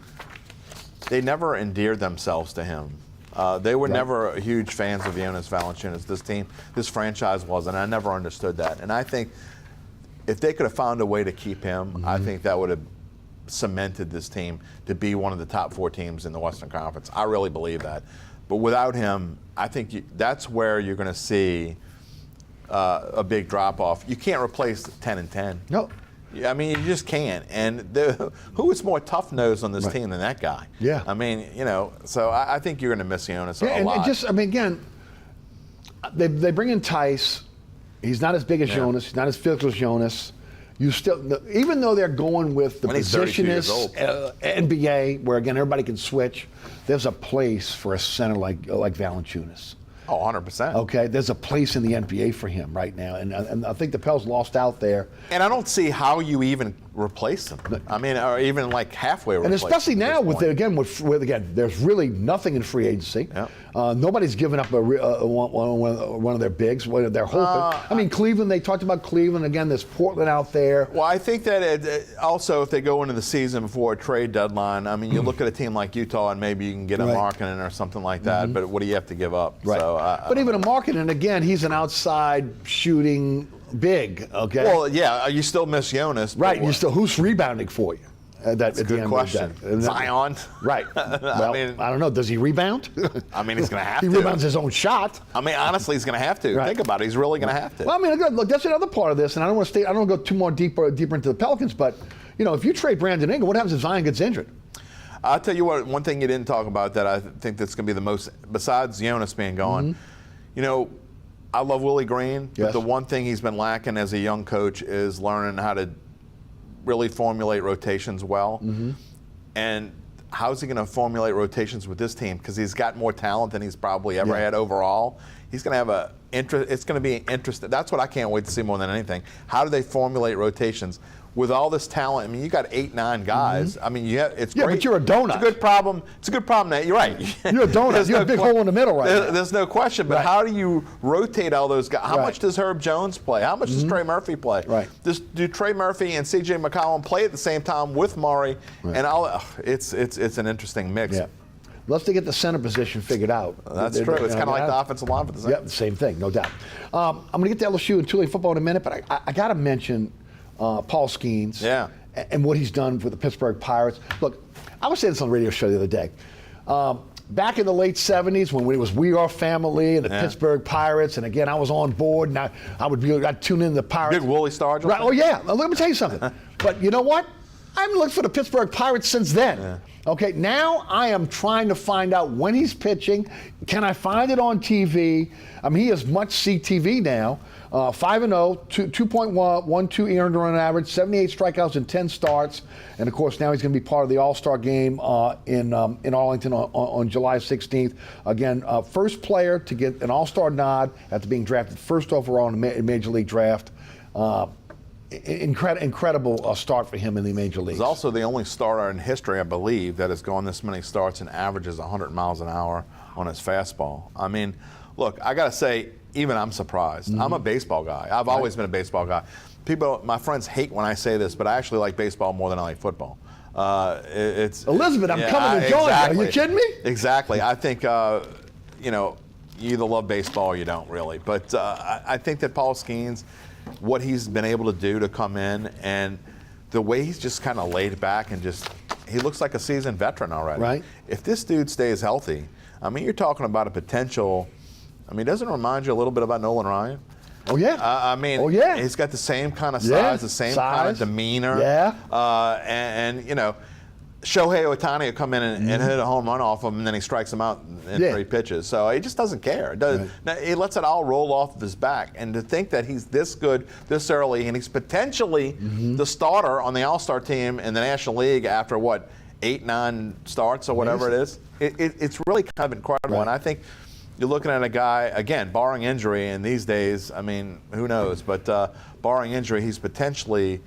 They never endeared themselves to him. They were never huge fans of Jonas Valanciunas. This franchise wasn't. I never understood that. And I think if they could have found a way to keep him, I think that would have cemented this team to be one of the top 4 teams in the Western Conference. I really believe that. But without him, I think that's where you're going to see a big drop-off. You can't replace 10 and 10. No. I mean, you just can't. And who is more tough-nosed on this team than that guy? Yeah. I mean, so I think you're going to miss Jonas a lot. And just, I mean, again, they bring in Tice. He's not as big as Jonas. He's not as physical as Jonas. You still, even though they're going with the positionist NBA, where again everybody can switch, there's a place for a center like Valanciunas. Oh, 100%. Okay, there's a place in the NBA for him right now, and I think the Pels lost out there. And I don't see how you even replace him. I mean, or even like halfway replace. And especially now with there's really nothing in free agency. Yep. Nobody's given up one of their bigs. What they're hoping. I mean, Cleveland. They talked about Cleveland again. There's Portland out there. Well, I think that also if they go into the season before a trade deadline, I mean, you look at a team like Utah and maybe you can get a Markkanen or something like that. But what do you have to give up? Right. So, but even a Markkanen, again, he's an outside shooting big. Okay. Well, yeah, you still miss Jonas. Right. You still who's rebounding for you? That's a good question. Zion. Right. Well, I don't know. Does he rebound? I mean, he's going to have to. He rebounds his own shot. I mean, honestly, he's going to have to. Think about it. He's really going to have to. Well, I mean, look, that's another part of this, and I don't want to go too more deeper into the Pelicans, but if you trade Brandon Ingram, what happens if Zion gets injured? I'll tell you what. One thing you didn't talk about that I think that's going to be the most, besides Jonas being gone, I love Willie Green. Yes. But the one thing he's been lacking as a young coach is learning how to really formulate rotations well. And how's he going to formulate rotations with this team? Because he's got more talent than he's probably ever had overall. He's going to have it's going to be interesting. That's what I can't wait to see more than anything. How do they formulate rotations? With all this talent, I mean, you got 8, 9 guys. I mean, it's great. Yeah, but you're a donut. It's a good problem. It's a good problem, Nate. You're right. You're a donut. You're a big hole in the middle right now. There's no question. But how do you rotate all those guys? How much does Herb Jones play? How much does Trey Murphy play? Right. Do Trey Murphy and C.J. McCollum play at the same time with Murray? Right. And it's an interesting mix. Yeah. Let's get the center position figured out. That's true. It's kind of like the offensive line for the center. Yeah, same thing, no doubt. I'm going to get to LSU and Tulane football in a minute, but I got to mention Paul Skeens. Yeah. And what he's done for the Pittsburgh Pirates. Look, I was saying this on the radio show the other day. Back in the late 70s when it was We Are Family and the Pittsburgh Pirates, and again, I was on board, and I'd tune in to the Pirates. Big Wooly Stargell? Right, oh yeah, let me tell you something. But you know what? I haven't looked for the Pittsburgh Pirates since then. Yeah. Okay, now I am trying to find out when he's pitching. Can I find it on TV? I mean, he has much CTV now. 5-0, 2.12 earned run average, 78 strikeouts and 10 starts. And of course, now he's going to be part of the All-Star game in Arlington on July 16th. Again, first player to get an All-Star nod after being drafted first overall in the Major League draft. Incredible start for him in the major leagues. He's also the only starter in history, I believe, that has gone this many starts and averages 100 miles an hour on his fastball. I mean, look, I got to say, even I'm surprised. I'm a baseball guy. I've always been a baseball guy. My friends hate when I say this, but I actually like baseball more than I like football. Elizabeth, I'm coming to join you. Are you kidding me? Exactly. I think, you either love baseball or you don't really. But I think that Paul Skeens, what he's been able to do to come in and the way he's just kind of laid back and he looks like a seasoned veteran already. Right. If this dude stays healthy, I mean, you're talking about a potential. I mean, doesn't it remind you a little bit about Nolan Ryan? Oh, yeah. I mean, he's got the same kind of size, the same kind of demeanor. Yeah. And Shohei Ohtani will come in and hit a home run off him, and then he strikes him out in 3 pitches. So he just doesn't care. He lets it all roll off of his back. And to think that he's this good this early, and he's potentially the starter on the All-Star team in the National League after, 8, 9 starts or whatever it is, it's really kind of incredible. Right. And I think you're looking at a guy, again, barring injury, and these days, I mean, who knows? But barring injury, he's potentially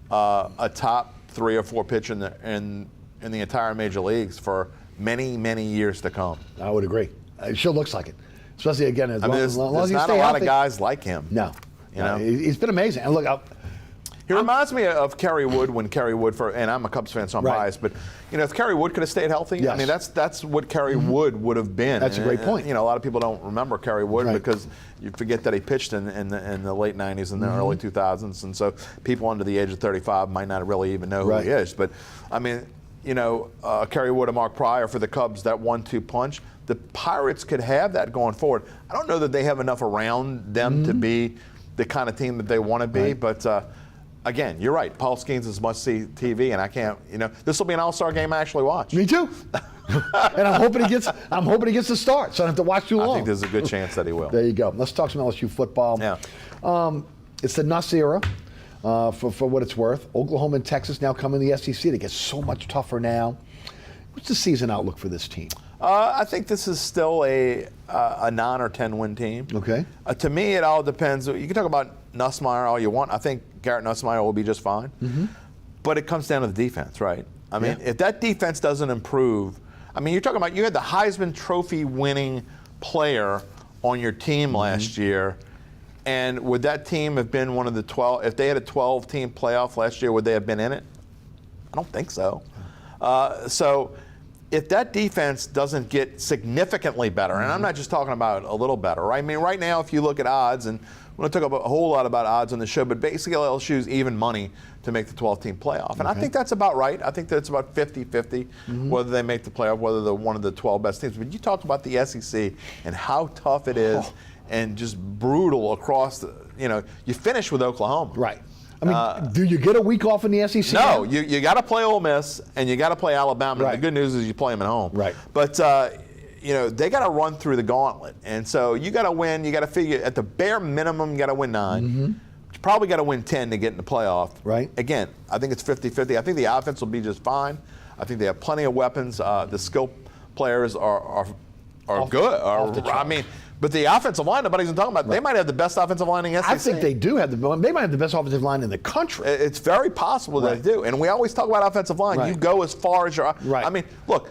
a top 3 or 4 pitcher in the entire major leagues for many, many years to come. I would agree. It sure looks like it. Especially, again, as long as he there's not stay a lot healthy. of guys like him. No. He's been amazing. And look, He reminds me of Kerry Wood when Kerry Wood, and I'm a Cubs fan, so I'm biased, but if Kerry Wood could have stayed healthy, I mean, that's what Kerry Wood would have been. That's a great point. A lot of people don't remember Kerry Wood because you forget that he pitched in the late 90s and the early 2000s, and so people under the age of 35 might not really even know who he is. But, I mean, Kerry Wood and Mark Pryor for the Cubs, that 1-2 punch, the Pirates could have that going forward. I don't know that they have enough around them to be the kind of team that they want to be, but again, you're right. Paul Skeens is must-see TV, and I can't. This will be an all-star game I actually watch. Me too. And I'm hoping he gets the start, so I don't have to watch too long. I think there's a good chance that he will. There you go. Let's talk some LSU football. Yeah. It's the Nuss era, for what it's worth. Oklahoma and Texas now come in the SEC. They get so much tougher now. What's the season outlook for this team? I think this is still a 9 or 10 win team. Okay. To me, it all depends. You can talk about Nussmeier all you want. I think Garrett Nussmeier will be just fine. But it comes down to the defense, right? I mean, if that defense doesn't improve, I mean, you're talking about you had the Heisman Trophy winning player on your team last year. And would that team have been one of the 12? If they had a 12-team playoff last year, would they have been in it? I don't think so. So if that defense doesn't get significantly better, and I'm not just talking about a little better, right? I mean, right now, if you look at odds, and we're going to talk about a whole lot about odds on the show, but basically LSU's even money to make the 12-team playoff. And I think that's about right. I think that's about 50-50, whether they make the playoff, whether they're one of the 12 best teams. But you talk about the SEC and how tough it is and just brutal across the, you finish with Oklahoma. Right. I mean, do you get a week off in the SEC? No, you got to play Ole Miss and you got to play Alabama. Right. The good news is you play them at home. Right. But they got to run through the gauntlet, and so you got to win. You got to figure at the bare minimum you got to win 9. You probably got to win 10 to get in the playoff. Right. Again, I think it's 50-50. I think the offense will be just fine. I think they have plenty of weapons. The skill players are good. I mean. But the offensive line, nobody's talking about. They might have the best offensive line in the SEC. I think they do have they might have the best offensive line in the country. It's very possible that they do. And we always talk about offensive line. You go as far as your. I mean, look,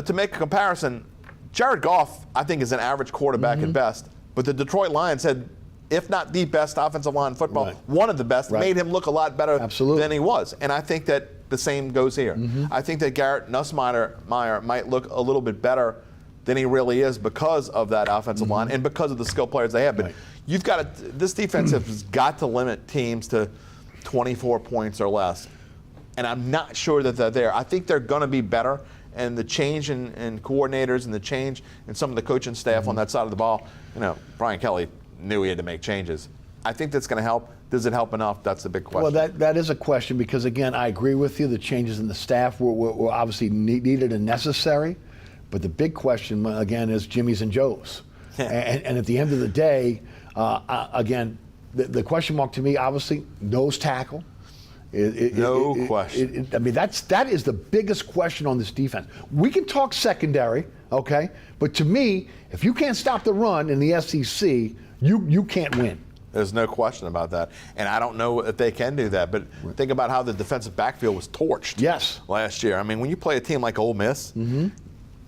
to make a comparison, Jared Goff, I think, is an average quarterback at best. But the Detroit Lions had, if not the best offensive line in football, one of the best, made him look a lot better than he was. And I think that the same goes here. I think that Garrett Nussmeier might look a little bit better than he really is because of that offensive line and because of the skill players they have. But you've got to, this defense has got to limit teams to 24 points or less. And I'm not sure that they're there. I think they're going to be better. And the change in coordinators and the change in some of the coaching staff on that side of the ball, Brian Kelly knew he had to make changes. I think that's going to help. Does it help enough? That's the big question. Well, that is a question because, again, I agree with you. The changes in the staff were obviously needed and necessary. But the big question, again, is Jimmy's and Joe's. And at the end of the day, again, the question mark to me, obviously, nose tackle. No question. I mean, that is the biggest question on this defense. We can talk secondary, okay? But to me, if you can't stop the run in the SEC, you can't win. There's no question about that. And I don't know if they can do that. But think about how the defensive backfield was torched last year. I mean, when you play a team like Ole Miss,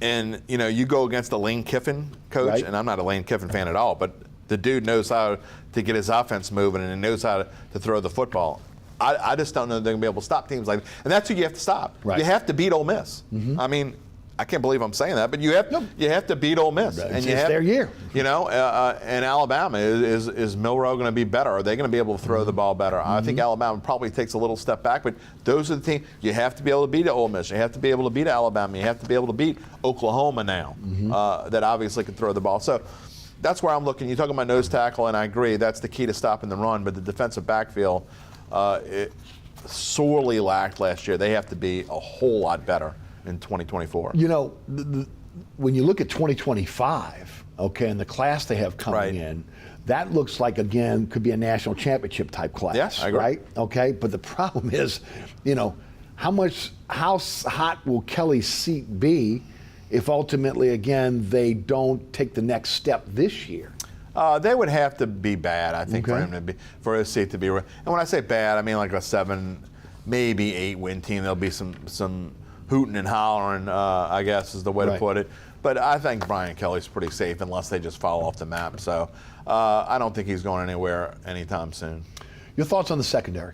and you go against a Lane Kiffin coach, and I'm not a Lane Kiffin fan at all, but the dude knows how to get his offense moving and he knows how to throw the football. I just don't know they're going to be able to stop teams like that. And that's who you have to stop. You have to beat Ole Miss. I mean, I can't believe I'm saying that, but you have to beat Ole Miss. And it's their year. And Alabama, is Milroe going to be better? Are they going to be able to throw the ball better? I think Alabama probably takes a little step back, but those are the teams. You have to be able to beat Ole Miss. You have to be able to beat Alabama. You have to be able to beat Oklahoma now, that obviously can throw the ball. So that's where I'm looking. You're talking about nose tackle, and I agree. That's the key to stopping the run, but the defensive backfield it sorely lacked last year. They have to be a whole lot better in 2024. When you look at 2025, okay, and the class they have coming in, that looks like, again, could be a national championship type class. Yes, I agree. Right? Okay, but the problem is, how hot will Kelly's seat be if ultimately, again, they don't take the next step this year? They would have to be bad, I think, for his seat to be. And when I say bad, I mean like a 7, maybe 8 win team. There'll be some hooting and hollering, I guess is the way to put it. But I think Brian Kelly's pretty safe unless they just fall off the map. So I don't think he's going anywhere anytime soon. Your thoughts on the secondary?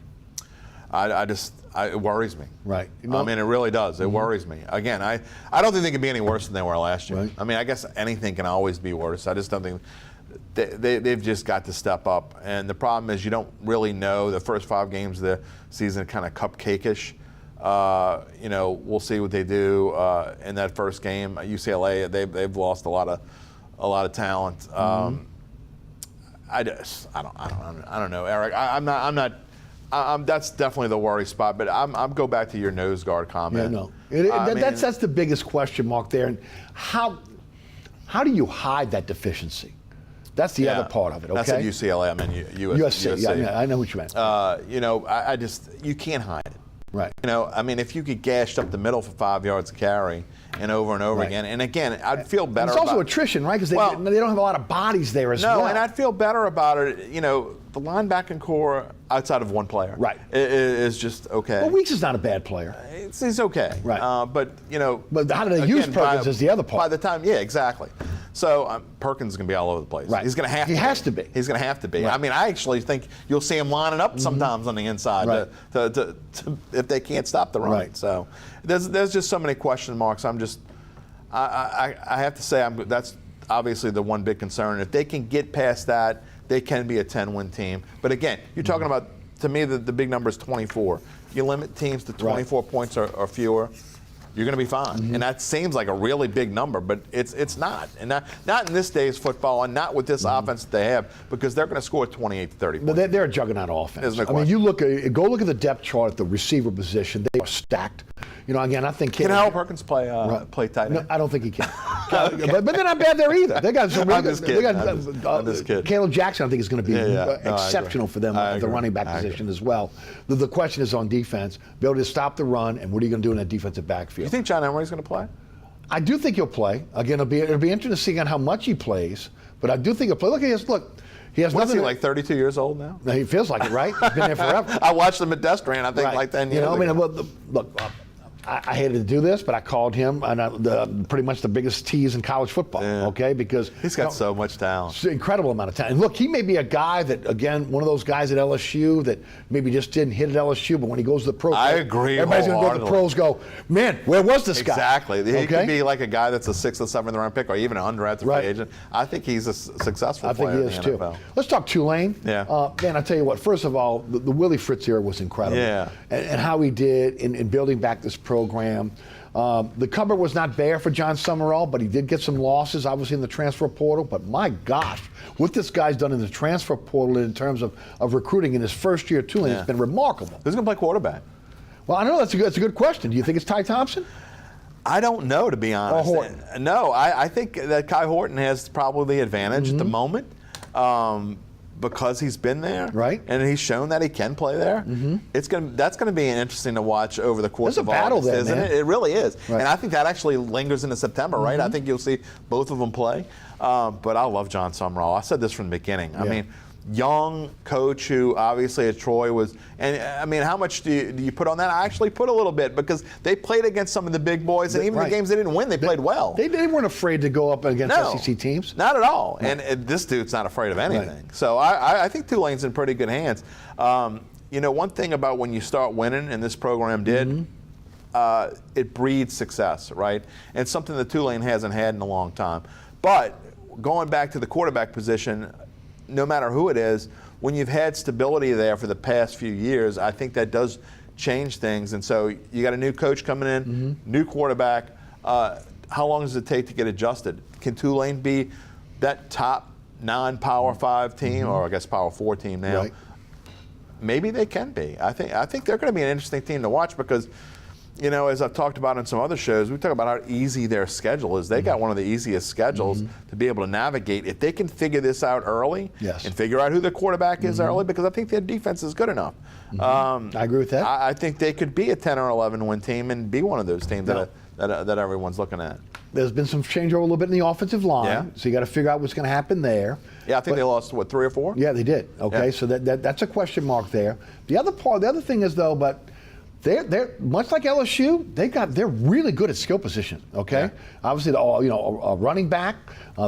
it worries me. Right. I mean, it really does. It worries me. Again, I don't think they can be any worse than they were last year. Right. I mean, I guess anything can always be worse. I just don't think they've just got to step up. And the problem is you don't really know. The first 5 games of the season kind of cupcake-ish. We'll see what they do in that first game. UCLA, they've lost a lot of talent. I don't know, Eric. I'm not. That's definitely the worry spot. But I'm go back to your nose guard comment. Yeah, no. That's the biggest question mark there. And how do you hide that deficiency? That's the other part of it. Okay. That's at UCLA. I mean USC. Yeah, I know what you meant. You can't hide it. Right. I mean, if you get gashed up the middle for 5 yards of carry and over again, and again, I'd feel better. It's also attrition, right? Because they don't have a lot of bodies there as well. No, and I'd feel better about it. The linebacking core outside of one player, right, is just okay. Well, Weeks is not a bad player. He's okay, right? But how do they use Perkins is the other part. By the time, yeah, exactly. So Perkins is going to be all over the place. Right. He's going to have to. He has to be. He's going to have to be. Right. I mean, I actually think you'll see him lining up sometimes on the inside to if they can't stop the run. Right. So there's just so many question marks. I have to say that's obviously the one big concern. If they can get past that, they can be a 10-win team. But again, you're talking about, to me, the big number is 24. You limit teams to 24 points or fewer, you're going to be fine. And that seems like a really big number, but it's not. And not in this day's football, and not with this offense that they have, because they're going to score 28 to 30 points. But they're a juggernaut offense. No I mean, go look at the depth chart at the receiver position. They are stacked. Again, I think can Hal Perkins play tight end? No, I don't think he can. But they're not bad there either. They got some really good. I'm just kidding. Caleb Jackson, I think, is going to be exceptional for them at the running back position as well. The question is on defense, be able to stop the run, and what are you going to do in that defensive backfield? You think John Emery's going to play? I do think he'll play. Again, it'll be interesting to see on how much he plays, but I do think he'll play. He has What nothing. Is he like 32 years old now? He feels like it, right? He's been there forever. I watched him at Destrain, I think, like 10 years ago. Look. I hated to do this, but I called him pretty much the biggest tease in college football, okay? Because he's got so much talent. It's an incredible amount of talent. And look, he may be a guy that, again, one of those guys at LSU that maybe just didn't hit at LSU, but when he goes to the pros, I agree. Everybody's going to go to the pros, go, man, where was this guy? Exactly. He could be like a guy that's a 6th or 7th round pick, or even an undrafted free agent. I think he's a successful player. I think he is in the too. NFL. Let's talk Tulane. Yeah. Man, I tell you what. First of all, the Willie Fritz era was incredible. Yeah. And how he did in building back this program. The cupboard was not bare for John Summerall, but he did get some losses, obviously, in the transfer portal. But my gosh, what this guy's done in the transfer portal in terms of recruiting in his first year at Tulane has been remarkable. Who's going to play quarterback? Well, I don't know. That's a good question. Do you think it's Ty Thompson? I don't know, to be honest. Or Horton? No, I think that Kai Horton has probably the advantage at the moment. Because he's been there, right, and he's shown that he can play there. That's going to be interesting to watch over the course of August, battle there, isn't it? It really is, right. And I think that actually lingers into September, right? I think you'll see both of them play. But I love John Summerall. I said this from the beginning. I mean, young coach who obviously at Troy was, and I mean, how much do you put on that? I actually put a little bit, because they played against some of the big boys, and even the games they didn't win, they played well. They weren't afraid to go up against SEC teams. Not at all. No. And this dude's not afraid of anything. Right. So I think Tulane's in pretty good hands. One thing about when you start winning, and this program did, it breeds success, right? And something that Tulane hasn't had in a long time. But going back to the quarterback position, no matter who it is, when you've had stability there for the past few years, I think that does change things. And so you got a new coach coming in, new quarterback. How long does it take to get adjusted? Can Tulane be that top non-Power 5 team, or I guess Power 4 team now? Right. Maybe they can be. I think they're going to be an interesting team to watch, because, as I've talked about in some other shows, we talk about how easy their schedule is. They got one of the easiest schedules to be able to navigate. If they can figure this out early and figure out who the quarterback is early, because I think their defense is good enough. I agree with that. I think they could be a 10 or 11 win team and be one of those teams that everyone's looking at. There's been some changeover a little bit in the offensive line, so you got to figure out what's going to happen there. Yeah, I think they lost, 3 or 4? Yeah, they did. Okay, so that's a question mark there. The other thing is, though, but They're much like LSU. They're really good at skill position. Okay, Yeah. Obviously, a running back.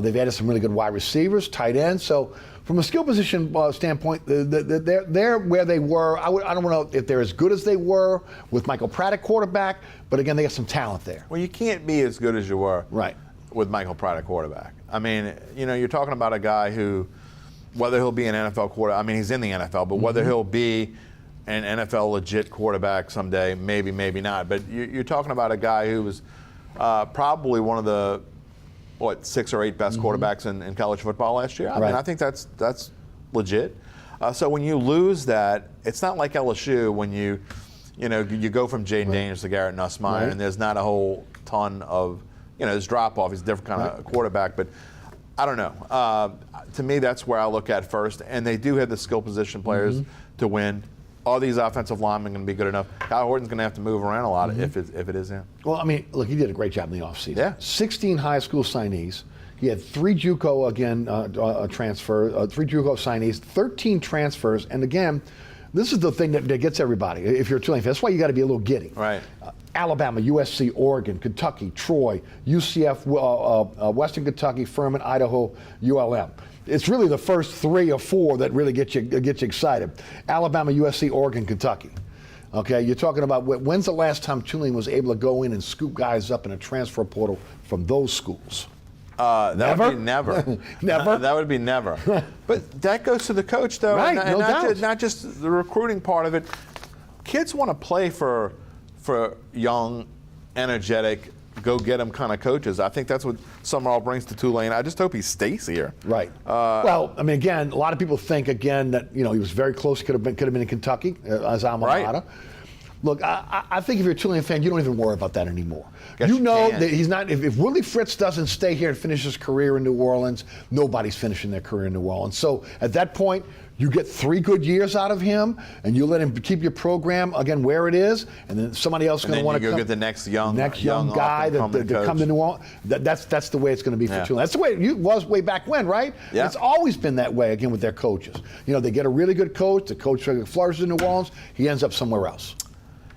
They've added some really good wide receivers, tight ends. So from a skill position standpoint, they're where they were. I don't know if they're as good as they were with Michael Pratt at quarterback, but again, they got some talent there. Well, you can't be as good as you were Right. with Michael Pratt at quarterback. I mean, you're talking about a guy who, whether he'll be an NFL quarterback, I mean, he's in the NFL, but whether he'll be an NFL legit quarterback someday, maybe, maybe not. But you're talking about a guy who was probably one of the, 6 or 8 best quarterbacks in college football last year. I mean, I think that's legit. So when you lose that, it's not like LSU when you go from Jaden Daniels to Garrett Nussmeier, and there's not a whole ton of, there's drop off. He's a different kind of quarterback, but I don't know. To me, that's where I look at first. And they do have the skill position players to win. Are these offensive linemen going to be good enough? Kyle Horton's going to have to move around a lot if it is him. Well, I mean, look, he did a great job in the offseason. Yeah. 16 high school signees. He had 3 JUCO transfer, 3 JUCO signees, 13 transfers, and again, this is the thing that gets everybody. If you're a Tulane fan, that's why you got to be a little giddy. Right. Alabama, USC, Oregon, Kentucky, Troy, UCF, Western Kentucky, Furman, Idaho, ULM. It's really the first 3 or 4 that really get you excited. Alabama, USC, Oregon, Kentucky. Okay, you're talking about when's the last time Tulane was able to go in and scoop guys up in a transfer portal from those schools? That would be never. Never? That would be never. But that goes to the coach, though, Right, and no doubt. not just the recruiting part of it. Kids want to play for young, energetic, go-get-them kind of coaches. I think that's what Summerall brings to Tulane. I just hope he stays here. Right. Well, I mean, again, a lot of people think, again, that, he was very close, could have been in Kentucky as alma mater. Look, I think if you're a Tulane fan, you don't even worry about that anymore. You know that he's not, if Willie Fritz doesn't stay here and finish his career in New Orleans, nobody's finishing their career in New Orleans. So at that point, you get 3 good years out of him, and you let him keep your program, again, where it is, and then somebody else is going to want to come. Get the next young guy that come to New Orleans. That's the way it's going to be for Tulane. That's the way it was way back when, right? Yeah. It's always been that way, again, with their coaches. They get a really good coach, the coach flourishes in New Orleans, he ends up somewhere else.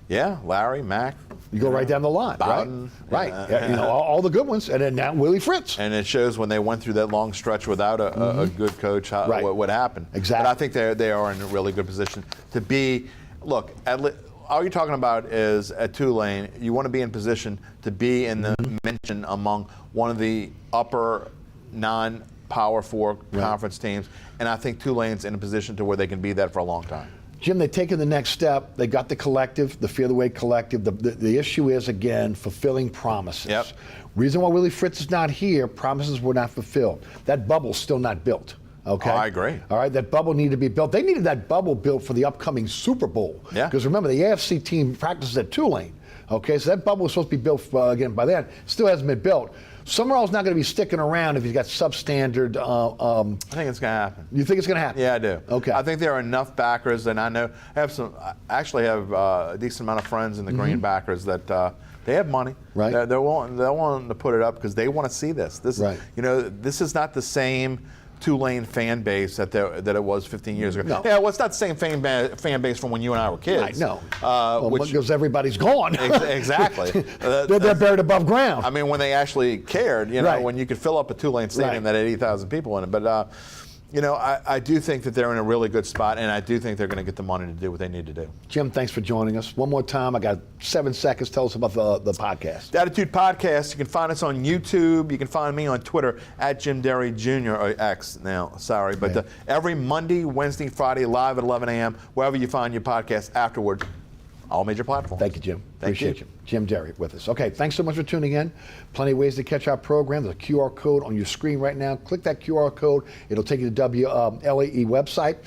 Yeah, Larry, Mack. You go right down the line, Bowden, right? All the good ones, and then now Willie Fritz. And it shows when they went through that long stretch without a good coach what happened. Exactly. But I think they are in a really good position to be. Look, all you're talking about is at Tulane, you want to be in position to be in the mention among one of the upper non-Power 4 conference teams, and I think Tulane's in a position to where they can be that for a long time. Jim, they've taken the next step. They got the collective, the Fear the Way collective. The issue is, again, fulfilling promises. Yep. Reason why Willie Fritz is not here, promises were not fulfilled. That bubble's still not built. Okay. Oh, I agree. All right, that bubble needed to be built. They needed that bubble built for the upcoming Super Bowl. Yeah. Because remember, the AFC team practices at Tulane. Okay, so that bubble was supposed to be built again by then. Still hasn't been built. Summerall's not going to be sticking around if he's got substandard. I think it's going to happen. You think it's going to happen? Yeah, I do. Okay. I think there are enough backers, and I have a decent amount of friends in the Green backers that they have money. Right. They're willing to put it up because they want to see this. This is not the same Tulane fan base that it was 15 years ago. No. Yeah, well, it's not the same fan base from when you and I were kids. Right, no. Which because everybody's gone. Exactly. They're buried above ground. I mean, when they actually cared, when you could fill up a Tulane stadium that had 80,000 people in it. But, I do think that they're in a really good spot, and I do think they're going to get the money to do what they need to do. Jim, thanks for joining us. One more time, I got 7 seconds. Tell us about the podcast. The Attitude Podcast. You can find us on YouTube. You can find me on Twitter at Jim Derry Jr. or X now. Sorry, but every Monday, Wednesday, Friday, live at 11 a.m. Wherever you find your podcast afterward. All major platforms. Thank you, Jim. Appreciate you. Jim Derry with us. Okay, thanks so much for tuning in. Plenty of ways to catch our program. There's a QR code on your screen right now. Click that QR code. It'll take you to WLAE website,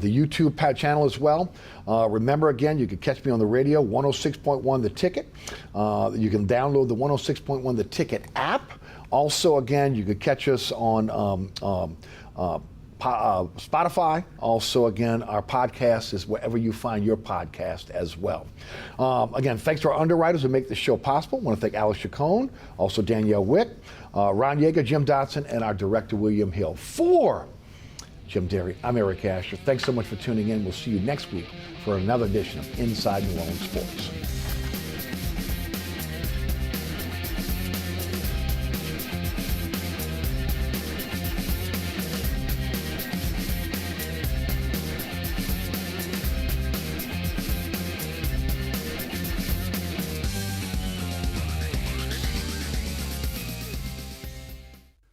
the YouTube channel as well. Remember, again, you can catch me on the radio, 106.1 The Ticket. You can download the 106.1 The Ticket app. Also, again, you could catch us on Spotify. Also, again, our podcast is wherever you find your podcast as well. Again, thanks to our underwriters who make this show possible. I want to thank Alex Chacon, also Danielle Wick, Ron Yeager, Jim Dotson, and our director, William Hill. For Jim Derry. I'm Eric Asher. Thanks so much for tuning in. We'll see you next week for another edition of Inside New Orleans Sports.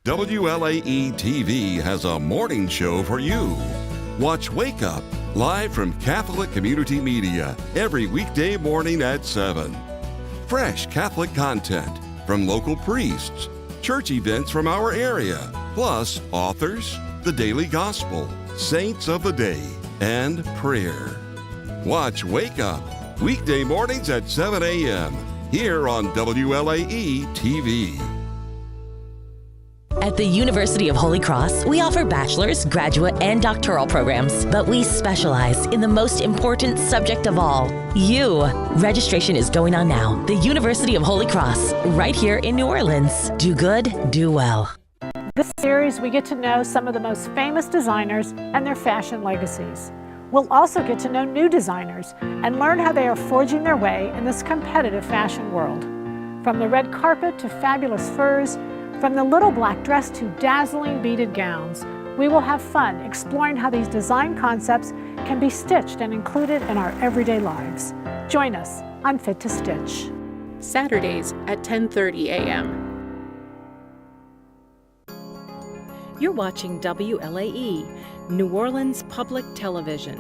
WLAE-TV has a morning show for you. Watch Wake Up, live from Catholic Community Media, every weekday morning at 7. Fresh Catholic content from local priests, church events from our area, plus authors, the daily gospel, saints of the day, and prayer. Watch Wake Up, weekday mornings at 7 a.m., here on WLAE-TV. At the University of Holy Cross, we offer bachelor's, graduate, and doctoral programs, but we specialize in the most important subject of all, you. Registration is going on now. The University of Holy Cross, right here in New Orleans. Do good, do well. This series, we get to know some of the most famous designers and their fashion legacies. We'll also get to know new designers and learn how they are forging their way in this competitive fashion world. From the red carpet to fabulous furs, from the little black dress to dazzling beaded gowns, we will have fun exploring how these design concepts can be stitched and included in our everyday lives. Join us on Fit to Stitch. Saturdays at 10:30 a.m. You're watching WLAE, New Orleans Public Television.